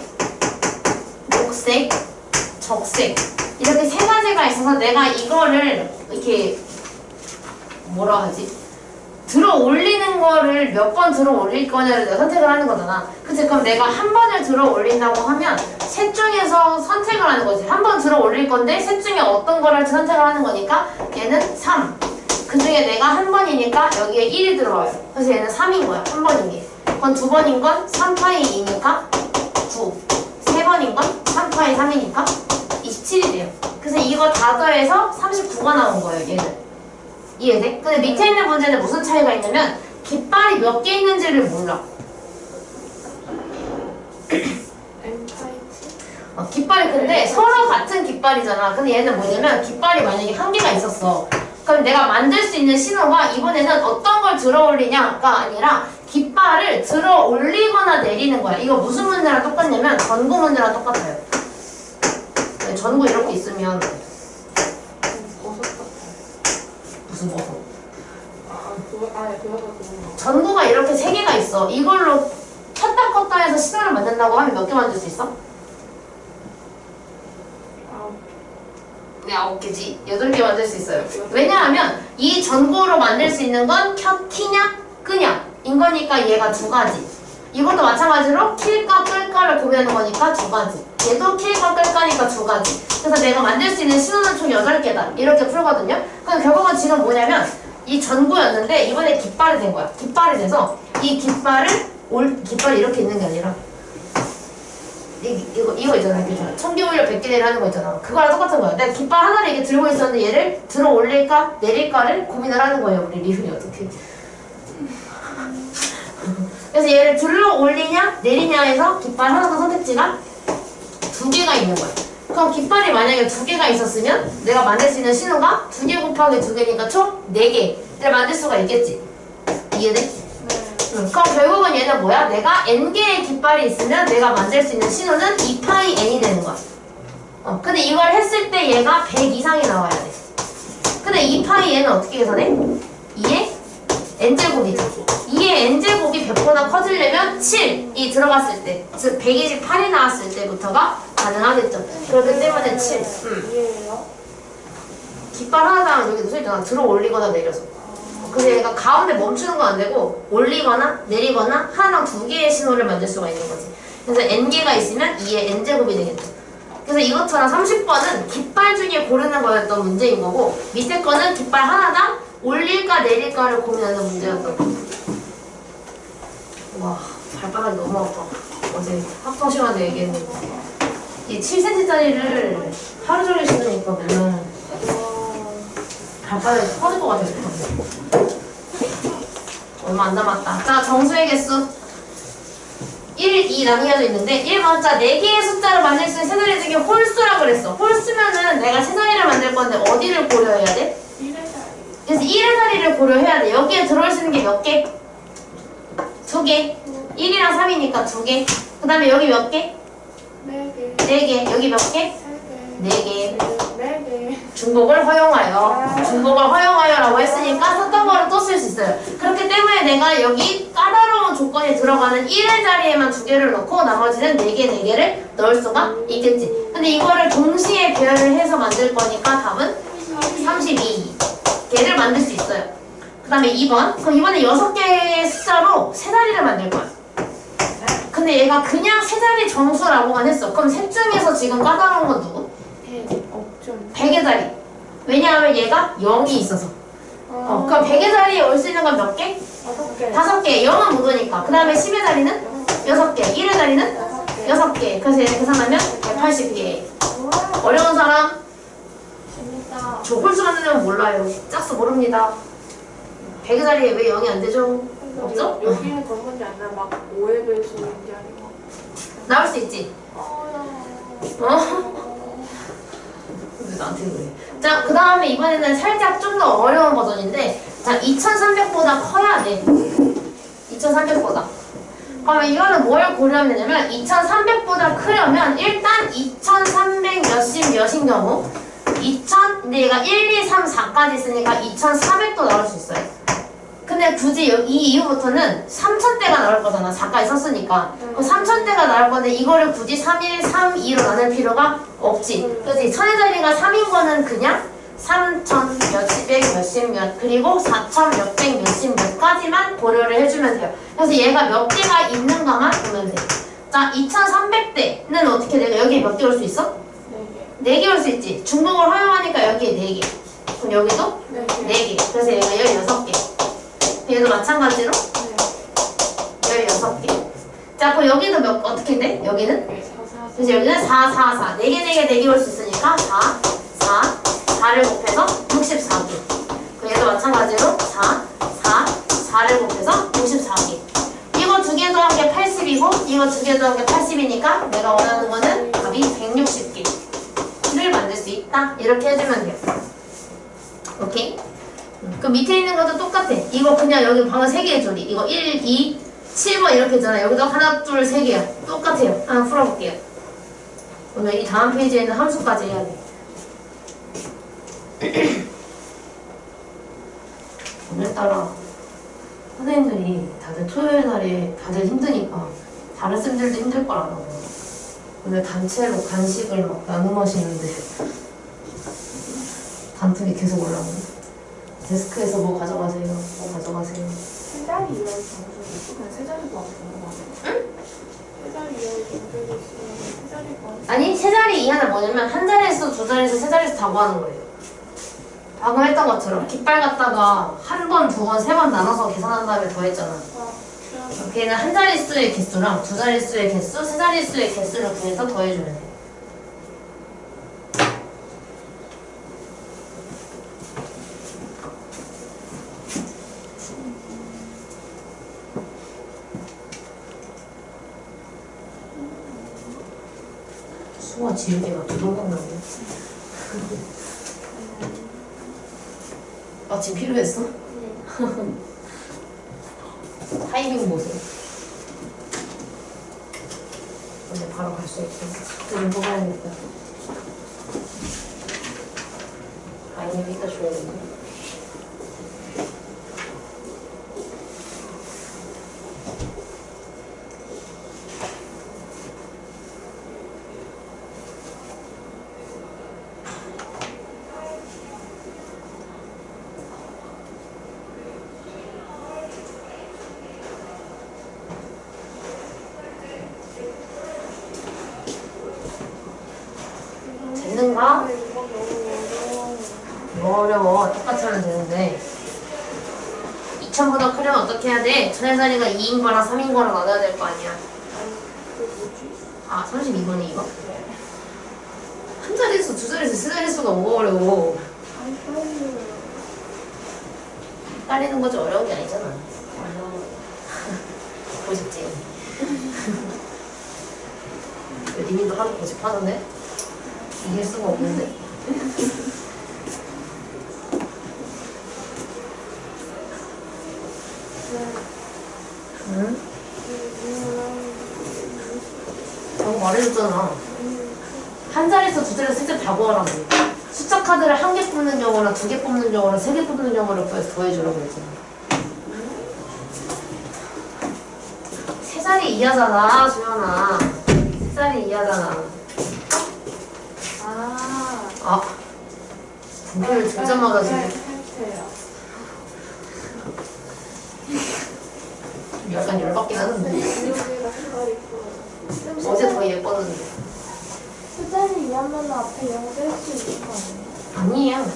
녹색, 적색 이렇게 3가지가 있어서 내가 이거를 이렇게 뭐라 하지? 들어 올리는 거를 몇 번 들어 올릴 거냐를 내가 선택을 하는 거잖아. 그치? 그럼 내가 한 번을 들어 올린다고 하면 셋 중에서 선택을 하는 거지. 한 번 들어 올릴 건데 셋 중에 어떤 거를 선택을 하는 거니까 얘는 3. 그 중에 내가 한 번이니까 여기에 1이 들어와요. 그래서 얘는 3인 거야. 한 번인 게. 그건 두 번인 건 3파이 2니까 9. 세 번인 건 3파이 3이니까 27이 돼요. 그래서 이거 다 더해서 39가 나온 거예요. 얘는. 이해돼? 근데 밑에 있는 문제는 무슨 차이가 있냐면 깃발이 몇 개 있는지를 몰라. M 타이치? 깃발이 근데 서로 같은 깃발이잖아. 근데 얘는 뭐냐면 깃발이 만약에 한 개가 있었어. 그럼 내가 만들 수 있는 신호가 이번에는 어떤 걸 들어 올리냐가 아니라 깃발을 들어 올리거나 내리는 거야. 이거 무슨 문제랑 똑같냐면 전구 문제랑 똑같아요. 네, 전구 이렇게 있으면 버섯 같아. 무슨 버섯? 그거가 전구가 이렇게 세 개가 있어. 이걸로 켰다 껐다 해서 신호를 만든다고 하면 몇 개 만들 수 있어? 네, 9개지. 8개 만들 수 있어요. 왜냐하면 이 전구로 만들 수 있는 건 켜키냐 끄냐 인 거니까 얘가 두 가지. 이것도 마찬가지로 킬까 끌까를 고민하는 거니까 두 가지. 얘도 킬까 끌까니까 두 가지. 그래서 내가 만들 수 있는 신호는 총 8개다. 이렇게 풀거든요. 그럼 결국은 지금 뭐냐면 이 전구였는데 이번에 깃발이 된 거야. 깃발이 돼서 이 깃발이 이렇게 있는 게 아니라 이거 있잖아. 천개 올려 100개 내려 하는 거 있잖아. 그거랑 똑같은 거야. 내가 깃발 하나를 이렇게 들고 있었는데 얘를 들어 올릴까 내릴까를 고민을 하는 거예요. 우리 리훈이 어떻게. 그래서 얘를 들어 올리냐 내리냐 해서 깃발 하나 더 선택지가 2개가 있는 거야. 그럼 깃발이 만약에 2개가 있었으면 내가 만들 수 있는 신호가 2개 곱하기 2개니까 총 4개를 만들 수가 있겠지. 이해돼? 그럼 결국은 얘는 뭐야? 내가 n개의 깃발이 있으면 내가 만들 수 있는 신호는 2파이 n이 되는 거야. 근데 이걸 했을 때 얘가 100 이상이 나와야 돼. 근데 2파이 n은 어떻게 계산해? 2의 n제곱이죠. 2의 n제곱이 100보다 커지려면 7이 들어갔을 때, 즉 128이 나왔을 때부터가 가능하겠죠. 그렇기 때문에 7. 이해해요? 깃발 하나당 여기 써있잖아. 들어 올리거나 내려서. 그래서 얘가 가운데 멈추는 건 안 되고 올리거나 내리거나 하나당 2개의 신호를 만들 수가 있는 거지. 그래서 n개가 있으면 2의 n제곱이 되겠죠. 그래서 이것처럼 30번은 깃발 중에 고르는 거였던 문제인 거고 밑에 거는 깃발 하나당 올릴까 내릴까를 고민하는 문제였던 거. 와, 발바닥이 너무 아파. 어제 합성 시간에 얘기했는데 이 7cm짜리를 하루 종일 신으니까 맨날 발바닥이 터질 것 같아서 얼마 안 남았다. 자, 정수의 개수 1, 2 나뉘어져 있는데 1번 자 4개의 숫자를 만들 수 있는 세자리 중에 홀수라고 그랬어. 홀수면은 내가 세자리를 만들 건데 어디를 고려해야 돼? 1의 자리. 그래서 1의 자리를 고려해야 돼. 여기에 들어올 수 있는 게 몇 개? 2개. 1이랑 3이니까 2개. 그 다음에 여기 몇 개? 4개. 4개. 여기 몇 개? 3개. 4개. 4개. 중복을 허용하여. 중복을 허용하여라고 했으니까 썼던 거를 또 쓸 수 있어요. 그렇기 때문에 내가 여기 까다로운 조건이 들어가는 1의 자리에만 2개를 넣고 나머지는 4개, 4개를 넣을 수가 있겠지. 근데 이거를 동시에 배열해서 만들 거니까 답은 32개를 만들 수 있어요. 그 다음에 2번. 그럼 이번에 6개의 숫자로 세 자리를 만들 거야. 근데 얘가 그냥 세 자리 정수라고만 했어. 그럼 셋 중에서 지금 까다로운 건 누구? 100의 자리. 왜냐하면 얘가 0이 있어서. 그럼 100의 자리에 올 수 있는 건 몇 개? 5개. 5개. 0은 못 오니까. 그 다음에 10의 자리는 6개. 1의 자리는 6개. 그래서 얘 계산하면 180개. 어려운 사람? 재밌다. 저 홀수 만드려면 몰라요. 짝수 모릅니다. 100의 자리에 왜 0이 안 되죠? 없죠? 여기는 그런 문제 안 나와. 막 5의 배수인지 아니고. 나올 수 있지? 왜 나한테 그래? 자, 그 다음에 이번에는 살짝 좀 더 어려운 버전인데, 자, 2300보다 커야 돼. 2300보다. 그러면 이거는 뭘 고려하면 되냐면, 2300보다 크려면 일단 2300 몇인 경우, 근데 얘가 1, 2, 3, 4까지 있으니까 2400도 나올 수 있어요. 근데 굳이 이 이후부터는 3000대가 나올 거잖아. 4까지 썼으니까. 그 3000대가 나올 건데 이거를 굳이 31, 32로 나눌 필요가 없지. 그렇지. 1000의 자리가 3인 거는 그냥 3000 몇십 몇 그리고 4000 몇백 몇십 몇까지만 고려를 해주면 돼요. 그래서 얘가 몇 개가 있는가만 보면 돼. 자, 2300대는 어떻게 돼요? 여기에 몇 개 올 수 있어? 4개 올 수 있지. 중복을 허용하니까 여기에 4개. 그럼 여기도 4개. 그래서 얘가 16개. 얘도 마찬가지로 16개. 자, 그럼 여기도 어떻게 돼? 여기는? 그래서 여기는 4, 4, 4. 4개, 4개 올 수 있으니까 4, 4를 곱해서 64개. 그럼 얘도 마찬가지로 4, 4를 곱해서 64개. 이거 두 개 더한 게 80이고 이거 두 개 더한 게 80이니까 내가 원하는 거는 답이 100 160개를 만들 수 있다. 이렇게 해주면 돼요. 오케이? 그럼 밑에 있는 것도 똑같아. 이거 그냥 여기 방금 3개의 조리. 이거 1, 2, 7번 이렇게 했잖아. 여기도 하나, 둘, 3개야. 똑같아요. 하나 풀어볼게요. 오늘 이 다음 페이지에 있는 함수까지 해야 돼. 오늘따라 선생님들이 다들 토요일 날에 다들 힘드니까 다른 쌤들도 힘들 거라고. 오늘 단체로 간식을 막 나눔하시는데 단톡이 계속 올라오네. 데스크에서 뭐 가져가세요? 뭐 가져가세요? 세 자리 이하의 점수 그냥 세 자리도 안 되는 거 같아. 응? 세 자리 이하의 점수를 있으면 세 자리가 아니, 세 자리 이하는 뭐냐면 한 자리에서 두 자리에서 세 자리에서 다 구하는 거예요. 방금 했던 것처럼 깃발 갖다가 한 번, 두 번, 세 번 나눠서 계산한 다음에 더했잖아. 걔는 한 자릿수의 개수랑 두 자릿수의 개수, 세 자릿수의 개수를 구해서 더해주면 돼. 수아 지우개가 두동강 나네. 아, 지금 필요했어? 타이밍 보세요. 근데 바로 갈 수 있어. 좀 뽑아야겠다. 아니면 이따 줘야겠네. 됐는가? 뭐 어려워. 똑같이 하면 되는데 2000보다 크려면 어떻게 해야 돼? 천의 자리가 2인 거랑 3인 거랑 나눠야 될 거 아니야. 아, 32번이 이거? 한 자릿수, 두 자릿수, 세 자릿수가 뭐가 어려워. 딸리는 거지 어려운 게 아니잖아. 고집지. 리민도 하루 고집하던데? 이길 수가 없는데. 응? 저거 말해줬잖아. 한 자릿수, 두 자릿수 실제 다 구하라고. 숫자 카드를 한 개 뽑는 경우랑 두 개 뽑는 경우랑 세 개 뽑는 경우를 구해서 더해주라고 했잖아. 세 자리 이하잖아, 주연아. 세 자리 이하잖아. 아, 분표를 들자마자 지금 약간 열받긴 하는데. 어제 더 예뻤는데. 세 자리 이하면 앞에 0 뺄 수 있는 거 아니에요? 아니에요.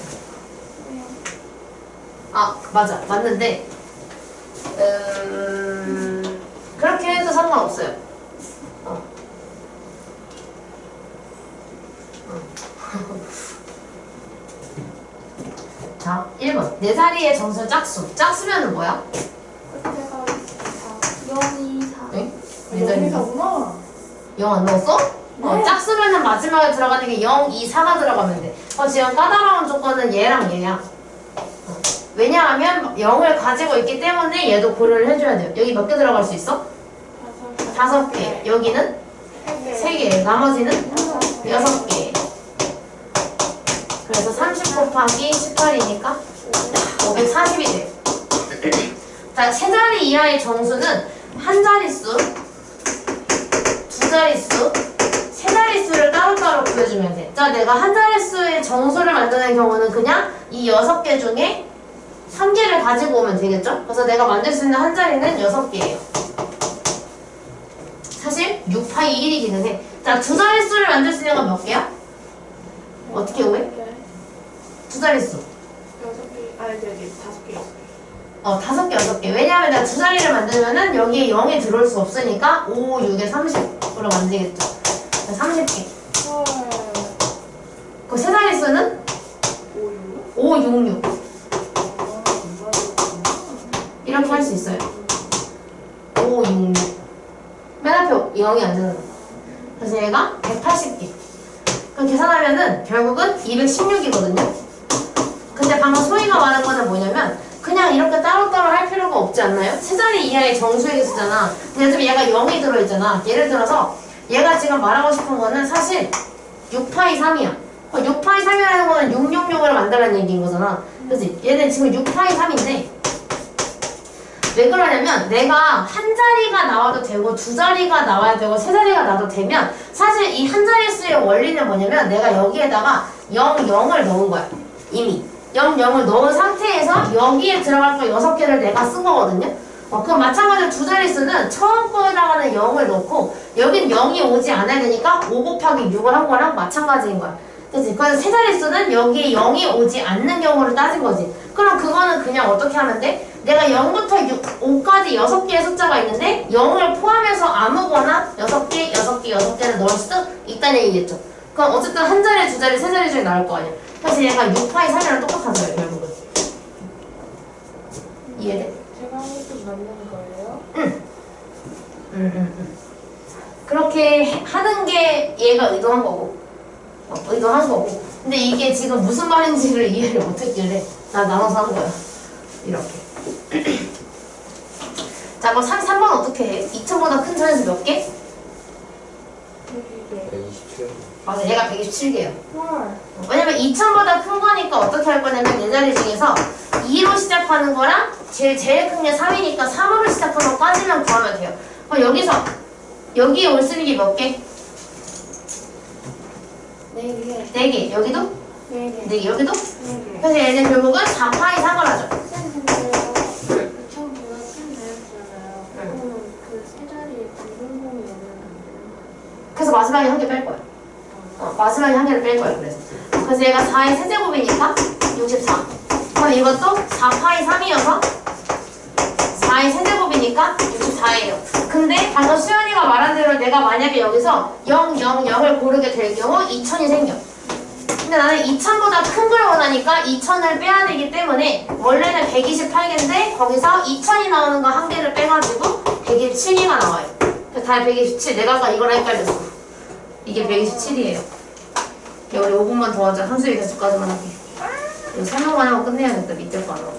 아, 맞아. 맞는데 그렇게 해도 상관없어요. 자, 1번. 네 자리의 정수 짝수. 짝수면은 뭐야? 끝에가 0, 2, 4. 응? 네 자리. 여기서구나. 0 안 넣었어? 네. 짝수면은 마지막에 들어가는 게 0, 2, 4가 들어가면 돼. 지금 까다로운 조건은 얘랑 얘야. 왜냐하면 0을 가지고 있기 때문에 얘도 고려를 해줘야 돼요. 여기 몇 개 들어갈 수 있어? 5개. 여기는 3개. 나머지는 6개. 그래서 30 곱하기 18이니까 540이 돼. 자, 세 자리 이하의 정수는 한 자릿수, 두 자릿수, 세 자릿수를 따로따로 구해주면 돼. 자, 내가 한 자릿수의 정수를 만드는 경우는 그냥 이 6개 중에 3개를 가지고 오면 되겠죠? 그래서 내가 만들 수 있는 한 자리는 6개예요. 사실 6파이 1이기는 해. 자, 두 자릿수를 만들 수 있는 건 몇 개야? 어떻게 구해? 두 자릿수. 6개. 아니, 저기 5개. 5개, 6개. 왜냐하면 내가 두 자리를 만들면은 여기에 0이 들어올 수 없으니까 5, 6에 30으로 만들겠죠. 30개. 그 세 자릿수는 5, 6, 6. 이렇게 할 수 있어요. 5, 6, 6. 맨 앞에 0이 안 되는 거. 그래서 얘가 180개. 그럼 계산하면은 결국은 216이거든요. 근데 방금 소희가 말한 거는 뭐냐면 그냥 이렇게 따로따로 할 필요가 없지 않나요? 세 자리 이하의 정수의 개수잖아. 근데 좀 얘가 0이 들어있잖아. 예를 들어서 얘가 지금 말하고 싶은 거는 사실 6파이 3이야. 6파이 3이라는 거는 666을 만들라는 얘기인 거잖아. 그치? 얘는 지금 6파이 3인데 왜 그러냐면 내가 한 자리가 나와도 되고 두 자리가 나와야 되고 세 자리가 나와도 되면 사실 이 한 자릿수의 원리는 뭐냐면 내가 여기에다가 0, 0을 넣은 거야. 이미 0, 0을 넣은 상태에서 여기에 들어갈 거 6개를 내가 쓴 거거든요. 그럼 마찬가지로 두 자릿수는 처음 거에다가는 0을 넣고 여긴 0이 오지 않아야 되니까 5 곱하기 6을 한 거랑 마찬가지인 거야. 그치? 그래서 세 자릿수는 여기에 0이 오지 않는 경우를 따진 거지. 그럼 그거는 그냥 어떻게 하면 돼? 내가 0부터 5까지 6개의 숫자가 있는데 0을 포함해서 아무거나 6개, 6개, 6개를 넣을 수 있다는 얘기겠죠. 그럼 어쨌든 한 자리, 두 자리, 세 자리 중에 나올 거 아니야. 그래서 얘가 6파이 3이랑 똑같은 거예요, 결국은. 이해돼? 제가 해도 맞는 거예요? 그렇게 하는 게 얘가 의도한 거고, 의도한 거고. 근데 이게 지금 무슨 말인지를 이해를 못했길래 나 나눠서 한 거야. 이렇게. 자, 그럼 3번 어떻게 해? 2000보다 큰 천에서 몇 개? 127. 맞아, 얘가 127개야. 헐. 왜냐면 2000보다 큰 거니까 어떻게 할 거냐면 이 자리 중에서 2로 시작하는 거랑 제일 큰 게 3이니까 3으로 시작하는 거까지만 구하면 돼요. 그럼 여기서 여기에 올 수 있는 게 몇 개? 4개. 4개. 여기도? 4개. 4개. 여기도? 4개. 그래서 얘는 결국은 4파이 3을 하죠. 쌤, 근데요. 2000보다 큰 나였잖아요. 그러면 그 세 자리에 불공공이 오면 안 돼요? 그래서 마지막에 한 개 뺄 거야. 마지막에 한 개를 뺄 거야. 그래서 얘가 4의 세제곱이니까 64. 그럼 이것도 4파이 3이어서 4의 세제곱이니까 64예요. 근데 방금 수연이가 말한 대로 내가 만약에 여기서 0, 0, 0을 고르게 될 경우 2000이 생겨. 근데 나는 2000보다 큰 걸 원하니까 2000을 빼야 되기 때문에 원래는 128개인데 거기서 2000이 나오는 거 한 개를 빼가지고 127개가 나와요. 그래서 다 127. 내가 아까 이거랑 헷갈렸어. 이게 127이에요. 우리 5분만 더 하자. 함수의 개수까지만 할게. 이거 설명만 하고 끝내야겠다. 밑에 거 안 하고.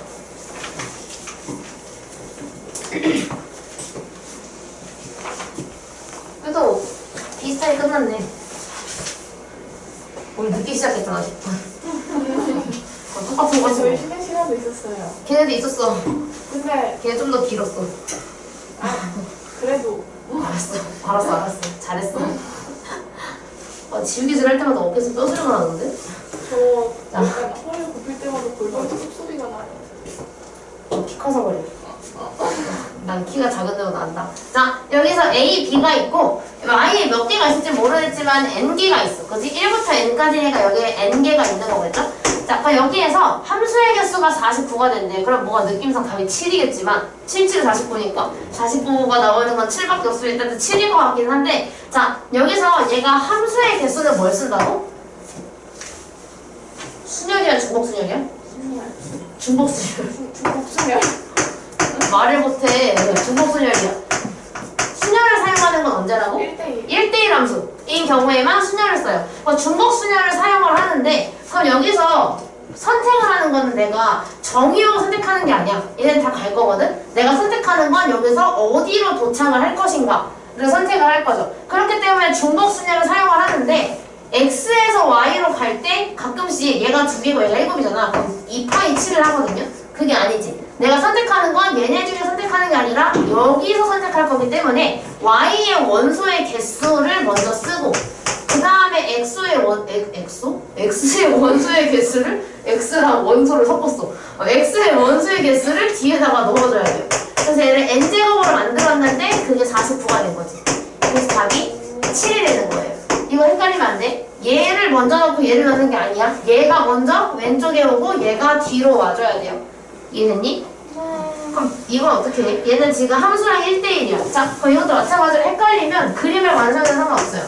그래도 비슷하게 끝났네. 오늘 늦게 시작했잖아. 똑같은 거지. 저희 쉬는 시간도 있었어요. 걔네도 있었어. 근데 걔네 좀 더 길었어. 그래도 알았어. 잘했어. 지우개질 할 때마다 어깨에서 뼈소리가 나는데? 저 약간 허리 굽힐 때마다 골반 뚝소리가 나요. 키 커서 그래. 난 키가 작은데도 난다. 자, 여기서 A, B가 있고 Y에 몇 개가 있을지 모르겠지만 N개가 있어. 그지? 1부터 N까지니까 여기에 N개가 있는 거겠죠? 자, 그럼 여기에서 함수의 개수가 49가 된대. 그럼 뭐가 느낌상 답이 7이겠지만 77을 49니까 49가 나오는 건 7밖에 없으면 일단 7인 것 같긴 한데 자, 여기서 얘가 함수의 개수는 뭘 쓴다고? 순열이야? 중복순열이야? 중복순열. 중복수면 말을 못해. 중복순열이야. 순열을 사용하는 건 언제라고? 1대1. 1대1 함수인 경우에만 순열을 써요. 중복순열을 사용을 하는데 그럼 여기서 선택을 하는 거는 내가 정의로 선택하는 게 아니야. 얘는 다 갈 거거든. 내가 선택하는 건 여기서 어디로 도착을 할 것인가를 선택을 할 거죠. 그렇기 때문에 중복순열을 사용을 하는데 X에서 Y로 갈 때 가끔씩 얘가 2개고 얘가 7이잖아. 그럼 2파이 7을 하거든요. 그게 아니지. 내가 선택하는 건 얘네 중에 선택하는 게 아니라 여기서 선택할 거기 때문에 Y의 원소의 개수를 먼저 쓰고 그 다음에 X의 원소의 개수를 X랑 원소를 섞었어. X의 원소의 개수를 뒤에다가 넣어줘야 돼요. 그래서 얘를 N제곱으로 만들었는데 그게 49가 된 거지. 그래서 답이 7이 되는 거예요. 이거 헷갈리면 안 돼. 얘를 먼저 넣고 얘를 넣는 게 아니야. 얘가 먼저 왼쪽에 오고 얘가 뒤로 와줘야 돼요. 이해됐니? 그럼 이건 어떻게 해? 얘는 지금 함수랑 1대1이야. 자, 그럼 이것도 마찬가지로 헷갈리면 그림을 완성해도 상관없어요.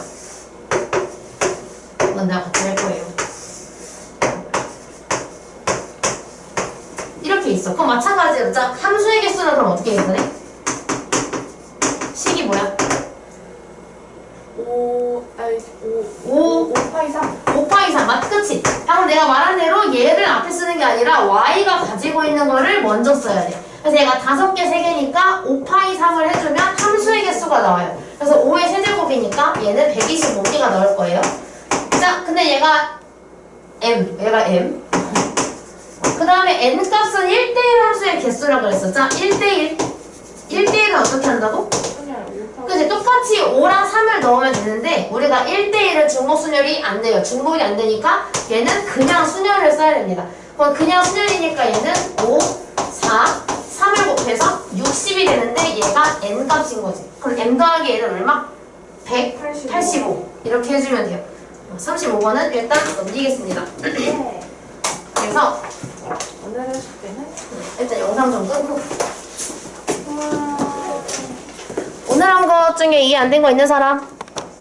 이건 내가 같이 할 거예요. 이렇게 있어. 그럼 마찬가지로 자, 함수의 개수는 그럼 어떻게 계산해? 식이 뭐야? 5파이 3. 아니라 y가 가지고 있는 거를 먼저 써야 돼. 그래서 얘가 5개, 3개니까 5파이 3을 해주면 함수의 개수가 나와요. 그래서 5의 세제곱이니까 얘는 125개가 나올 거예요. 자, 근데 얘가 m. 그 다음에 n 값은 1대1 함수의 개수라고 그랬어. 자, 1대1. 1대1은 어떻게 한다고? 그냥 이렇게 하고. 그치, 똑같이 5랑 3을 넣으면 되는데 우리가 1대1은 중복순열이 안 돼요. 중복이 안 되니까 얘는 그냥 순열을 써야 됩니다. 그럼 그냥 순열이니까 얘는 5, 4, 3을 곱해서 60이 되는데 얘가 n 값인 거지. 그럼 m 더하기 n은 얼마? 185 이렇게 해주면 돼요. 35번은 일단 넘기겠습니다. 네. 그래서 오늘의 숙제는 일단 영상 좀 끄고 오늘 한 것 중에 이해 안 된 거 있는 사람?